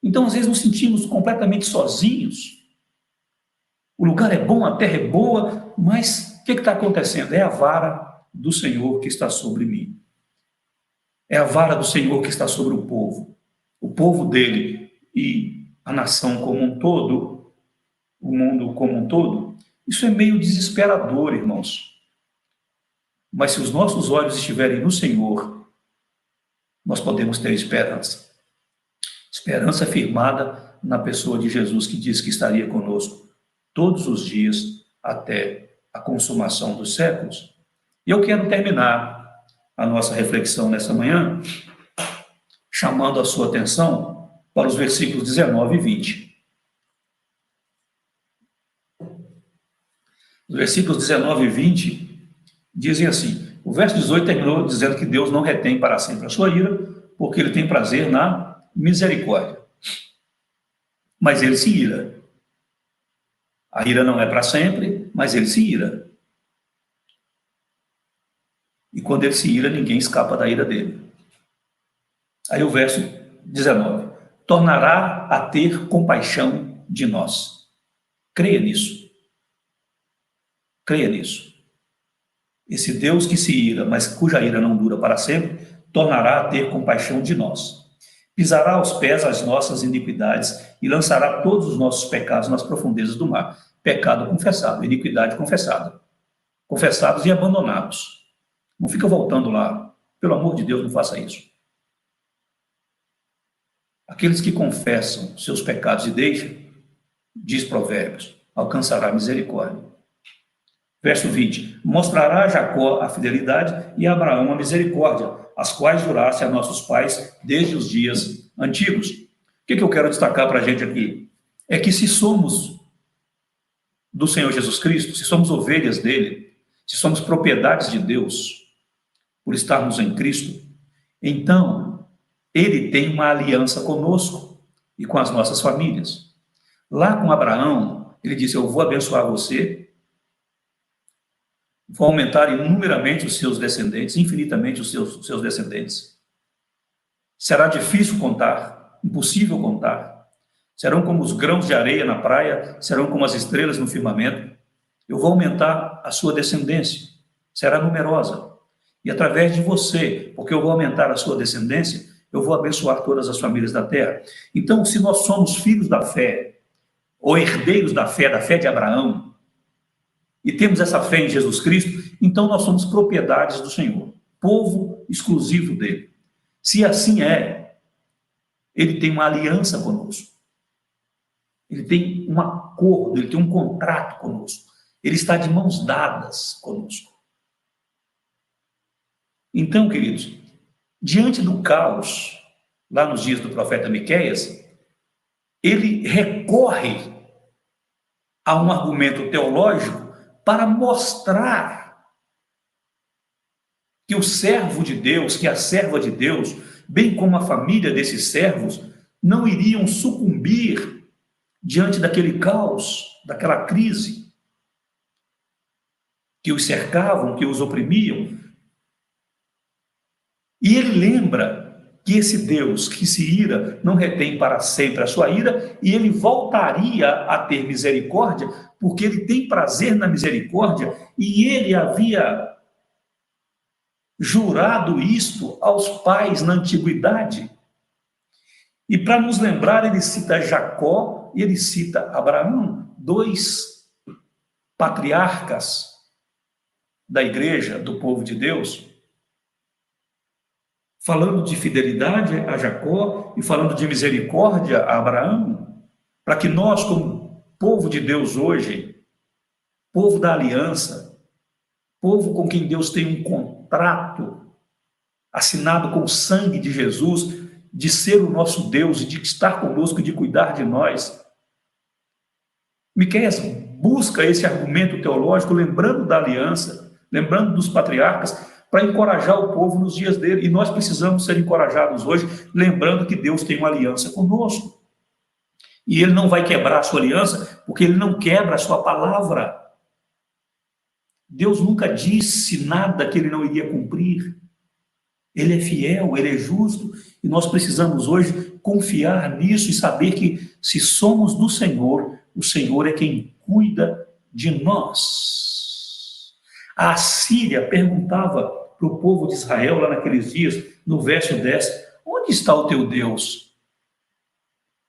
Então, às vezes, nos sentimos completamente sozinhos. O lugar é bom, a terra é boa, mas o que está acontecendo? É a vara, do Senhor que está sobre mim. É a vara do Senhor que está sobre o povo dele e a nação como um todo, o mundo como um todo. Isso é meio desesperador, irmãos. Mas se os nossos olhos estiverem no Senhor, nós podemos ter esperança. Esperança firmada na pessoa de Jesus, que diz que estaria conosco todos os dias até a consumação dos séculos. E eu quero terminar a nossa reflexão nessa manhã chamando a sua atenção para os versículos 19 e 20. Os versículos 19 e 20 dizem assim: o verso 18 terminou dizendo que Deus não retém para sempre a sua ira, porque ele tem prazer na misericórdia. Mas ele se ira. A ira não é para sempre, mas ele se ira. E quando ele se ira, ninguém escapa da ira dele. Aí o verso 19: tornará a ter compaixão de nós. Creia nisso. Creia nisso. Esse Deus que se ira, mas cuja ira não dura para sempre, tornará a ter compaixão de nós. Pisará aos pés as nossas iniquidades e lançará todos os nossos pecados nas profundezas do mar. Pecado confessado, iniquidade confessada. Confessados e abandonados. Não fica voltando lá. Pelo amor de Deus, não faça isso. Aqueles que confessam seus pecados e deixam, diz Provérbios, alcançará misericórdia. Verso 20: mostrará a Jacó a fidelidade e a Abraão a misericórdia, as quais jurasse a nossos pais desde os dias antigos. O que eu quero destacar para a gente aqui? É que se somos do Senhor Jesus Cristo, se somos ovelhas dele, se somos propriedades de Deus, por estarmos em Cristo, então ele tem uma aliança conosco e com as nossas famílias. Lá com Abraão, ele disse: eu vou abençoar você, vou aumentar inumeramente os seus descendentes, infinitamente os seus descendentes. Será difícil contar, impossível contar. Serão como os grãos de areia na praia, serão como as estrelas no firmamento. Eu vou aumentar a sua descendência, será numerosa. E através de você, porque eu vou aumentar a sua descendência, eu vou abençoar todas as famílias da terra. Então, se nós somos filhos da fé, ou herdeiros da fé de Abraão, e temos essa fé em Jesus Cristo, então nós somos propriedades do Senhor, povo exclusivo dele. Se assim é, ele tem uma aliança conosco. Ele tem um acordo, ele tem um contrato conosco. Ele está de mãos dadas conosco. Então, queridos, diante do caos, lá nos dias do profeta Miqueias, ele recorre a um argumento teológico para mostrar que o servo de Deus, que a serva de Deus, bem como a família desses servos, não iriam sucumbir diante daquele caos, daquela crise que os cercavam, que os oprimiam. E ele lembra que esse Deus que se ira não retém para sempre a sua ira, e ele voltaria a ter misericórdia, porque ele tem prazer na misericórdia, e ele havia jurado isto aos pais na antiguidade. E para nos lembrar, ele cita Jacó e ele cita Abraão, dois patriarcas da igreja, do povo de Deus, falando de fidelidade a Jacó e falando de misericórdia a Abraão, para que nós, como povo de Deus hoje, povo da aliança, povo com quem Deus tem um contrato assinado com o sangue de Jesus, de ser o nosso Deus e de estar conosco e de cuidar de nós. Miqueias busca esse argumento teológico, lembrando da aliança, lembrando dos patriarcas, para encorajar o povo nos dias dele. E nós precisamos ser encorajados hoje, lembrando que Deus tem uma aliança conosco. E ele não vai quebrar a sua aliança, porque ele não quebra a sua palavra. Deus nunca disse nada que ele não iria cumprir. Ele é fiel, ele é justo, e nós precisamos hoje confiar nisso e saber que, se somos do Senhor, o Senhor é quem cuida de nós. A Assíria perguntava para o povo de Israel, lá naqueles dias, no verso 10, onde está o teu Deus?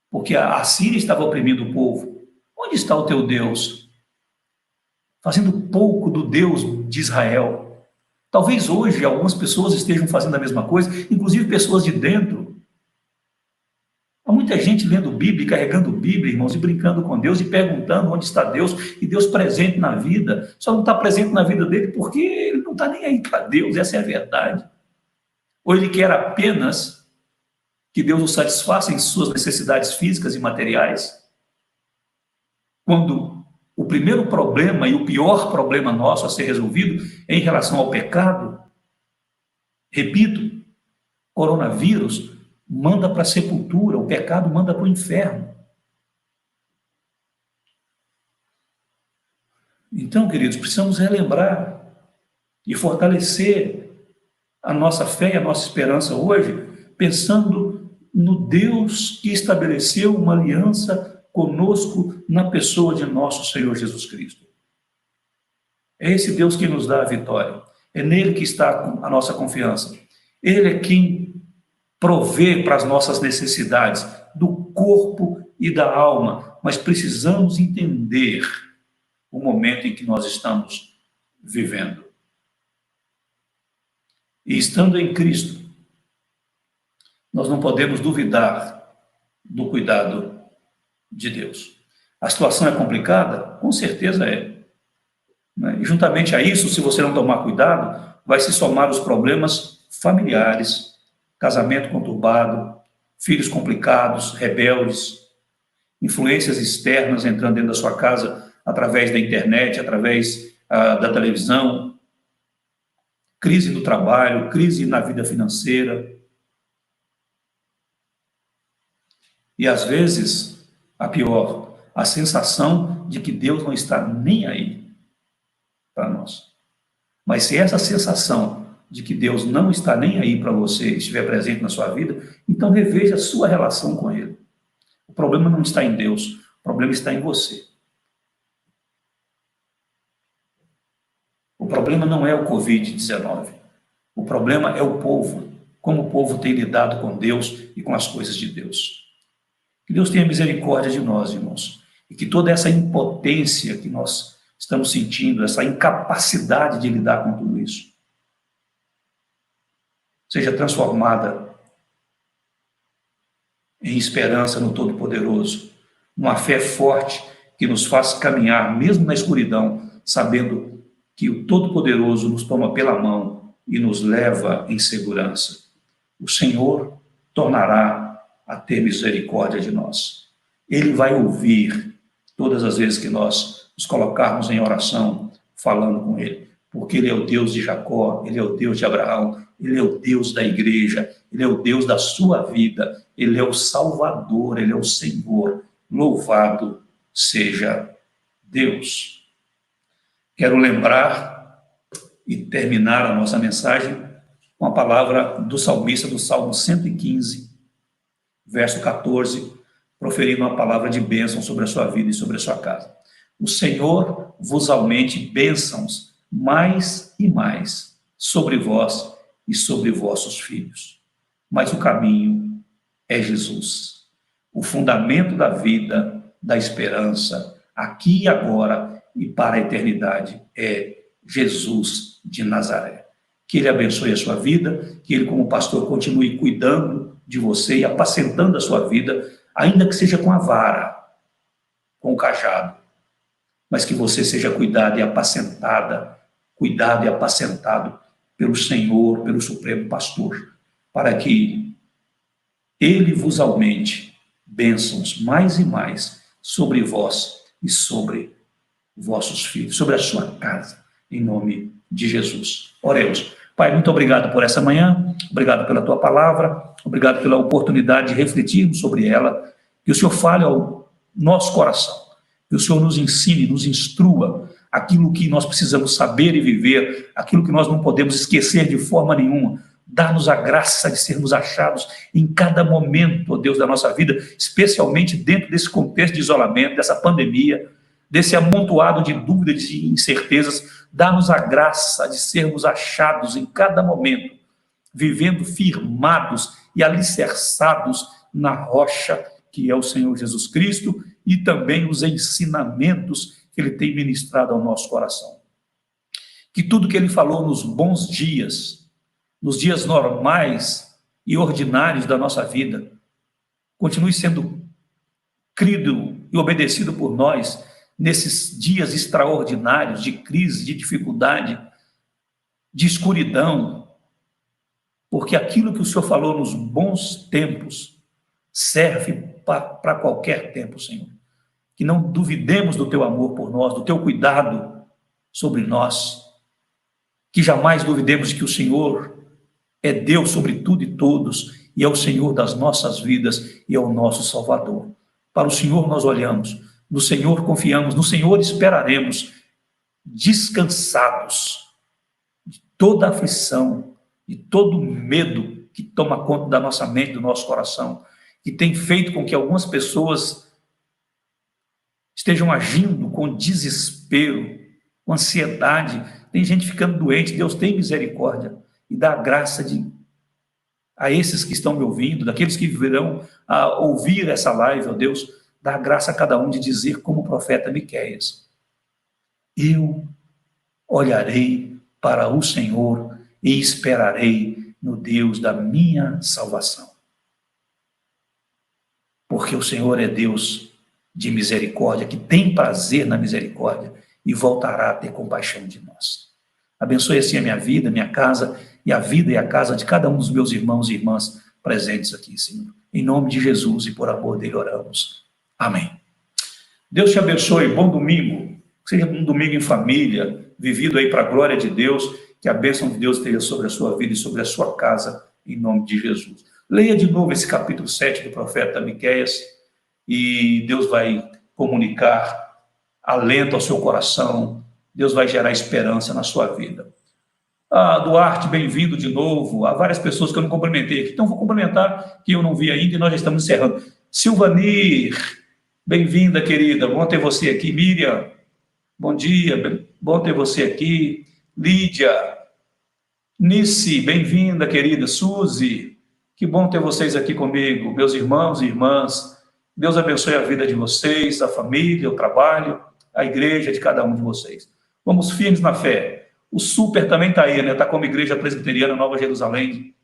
Porque a Assíria estava oprimindo o povo. Onde está o teu Deus? Fazendo pouco do Deus de Israel. Talvez hoje algumas pessoas estejam fazendo a mesma coisa, inclusive pessoas de dentro. Há muita gente lendo Bíblia, carregando Bíblia, irmãos, e brincando com Deus e perguntando onde está Deus, e Deus presente na vida. Só não está presente na vida dele porque ele não está nem aí para Deus, essa é a verdade. Ou ele quer apenas que Deus o satisfaça em suas necessidades físicas e materiais, quando o primeiro problema e o pior problema nosso a ser resolvido é em relação ao pecado. Repito, coronavírus manda para a sepultura, o pecado manda para o inferno. Então, queridos, precisamos relembrar e fortalecer a nossa fé e a nossa esperança hoje, pensando no Deus que estabeleceu uma aliança conosco na pessoa de nosso Senhor Jesus Cristo. É esse Deus que nos dá a vitória. É nele que está a nossa confiança. Ele é quem provê para as nossas necessidades do corpo e da alma, mas precisamos entender o momento em que nós estamos vivendo. E estando em Cristo, nós não podemos duvidar do cuidado de Deus. A situação é complicada? Com certeza é. E juntamente a isso, se você não tomar cuidado, vai se somar os problemas familiares, casamento conturbado, filhos complicados, rebeldes, influências externas entrando dentro da sua casa através da internet, através da televisão, crise no trabalho, crise na vida financeira. E às vezes, a pior, a sensação de que Deus não está nem aí para nós. Mas se essa sensação de que Deus não está nem aí para você estiver presente na sua vida, então reveja a sua relação com Ele. O problema não está em Deus, o problema está em você. O problema não é o Covid-19. O problema é o povo, como o povo tem lidado com Deus e com as coisas de Deus. Que Deus tenha misericórdia de nós, irmãos, e que toda essa impotência que nós estamos sentindo, essa incapacidade de lidar com tudo isso, seja transformada em esperança no Todo-Poderoso, numa fé forte que nos faz caminhar, mesmo na escuridão, sabendo que o Todo-Poderoso nos toma pela mão e nos leva em segurança. O Senhor tornará a ter misericórdia de nós. Ele vai ouvir todas as vezes que nós nos colocarmos em oração, falando com Ele, porque Ele é o Deus de Jacó, Ele é o Deus de Abraão, Ele é o Deus da igreja, Ele é o Deus da sua vida, Ele é o Salvador, Ele é o Senhor. Louvado seja Deus. Quero lembrar e terminar a nossa mensagem com a palavra do salmista do Salmo 115, verso 14, proferindo uma palavra de bênção sobre a sua vida e sobre a sua casa. O Senhor vos aumente bênçãos mais e mais sobre vós e sobre vossos filhos. Mas o caminho é Jesus. O fundamento da vida, da esperança, aqui e agora e para a eternidade, é Jesus de Nazaré. Que Ele abençoe a sua vida, que Ele, como pastor, continue cuidando de você e apacentando a sua vida, ainda que seja com a vara, com o cajado, mas que você seja cuidado e apacentado pelo Senhor, pelo Supremo Pastor, para que Ele vos aumente bênçãos mais e mais sobre vós e sobre vossos filhos, sobre a sua casa, em nome de Jesus. Oremos. Pai, muito obrigado por essa manhã, obrigado pela Tua palavra, obrigado pela oportunidade de refletirmos sobre ela, que o Senhor fale ao nosso coração, que o Senhor nos ensine, nos instrua aquilo que nós precisamos saber e viver, aquilo que nós não podemos esquecer de forma nenhuma. Dá-nos a graça de sermos achados em cada momento, ó Deus, da nossa vida, especialmente dentro desse contexto de isolamento, dessa pandemia. desse amontoado de dúvidas e incertezas, dá-nos a graça de sermos achados em cada momento, vivendo firmados e alicerçados na rocha que é o Senhor Jesus Cristo e também os ensinamentos que Ele tem ministrado ao nosso coração. Que tudo que Ele falou nos bons dias, nos dias normais e ordinários da nossa vida, continue sendo crido e obedecido por nós nesses dias extraordinários de crise, de dificuldade, de escuridão, porque aquilo que o Senhor falou nos bons tempos serve para qualquer tempo, Senhor. Que não duvidemos do Teu amor por nós, do Teu cuidado sobre nós, que jamais duvidemos de que o Senhor é Deus sobre tudo e todos, e é o Senhor das nossas vidas, e é o nosso Salvador. Para o Senhor nós olhamos, no Senhor confiamos, no Senhor esperaremos, descansados de toda aflição, de todo medo que toma conta da nossa mente, do nosso coração, que tem feito com que algumas pessoas estejam agindo com desespero, com ansiedade, tem gente ficando doente. Deus tem misericórdia e dá graça a esses que estão me ouvindo, daqueles que virão a ouvir essa live, ó Deus, dá graça a cada um de dizer como o profeta Miqueias: eu olharei para o Senhor e esperarei no Deus da minha salvação. Porque o Senhor é Deus de misericórdia, que tem prazer na misericórdia e voltará a ter compaixão de nós. Abençoe assim a minha vida, minha casa e a vida e a casa de cada um dos meus irmãos e irmãs presentes aqui, Senhor. Em nome de Jesus e por amor dele oramos. Amém. Deus te abençoe. Bom domingo. Seja um domingo em família, vivido aí para a glória de Deus. Que a bênção de Deus esteja sobre a sua vida e sobre a sua casa, em nome de Jesus. Leia de novo esse capítulo 7 do profeta Miqueias e Deus vai comunicar alento ao seu coração. Deus vai gerar esperança na sua vida. Duarte, bem-vindo de novo. Há várias pessoas que eu não cumprimentei aqui, então vou cumprimentar, que eu não vi ainda, e nós já estamos encerrando. Silvanir, bem-vinda, querida, bom ter você aqui. Miriam, bom dia, bom ter você aqui. Lídia, Nice, bem-vinda, querida. Suzy, que bom ter vocês aqui comigo, meus irmãos e irmãs. Deus abençoe a vida de vocês, a família, o trabalho, a igreja de cada um de vocês. Vamos firmes na fé. O Super também está aí, né? Está como Igreja Presbiteriana Nova Jerusalém,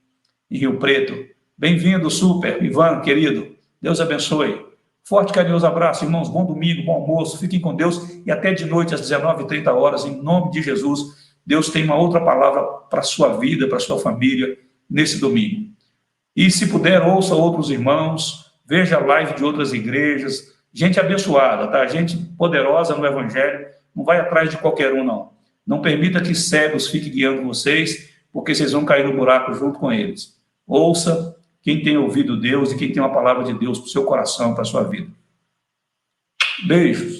em Rio Preto. Bem-vindo, Super. Ivan, querido, Deus abençoe. Forte, carinhoso abraço, irmãos. Bom domingo, bom almoço. Fiquem com Deus e até de noite, às 19h30, em nome de Jesus. Deus tem uma outra palavra para a sua vida, para a sua família, nesse domingo. E se puder, ouça outros irmãos, veja a live de outras igrejas. Gente abençoada, tá? Gente poderosa no Evangelho. Não vai atrás de qualquer um, não. Não permita que cegos fiquem guiando vocês, porque vocês vão cair no buraco junto com eles. Ouça quem tem ouvido Deus e quem tem uma palavra de Deus para o seu coração, para a sua vida. Beijos.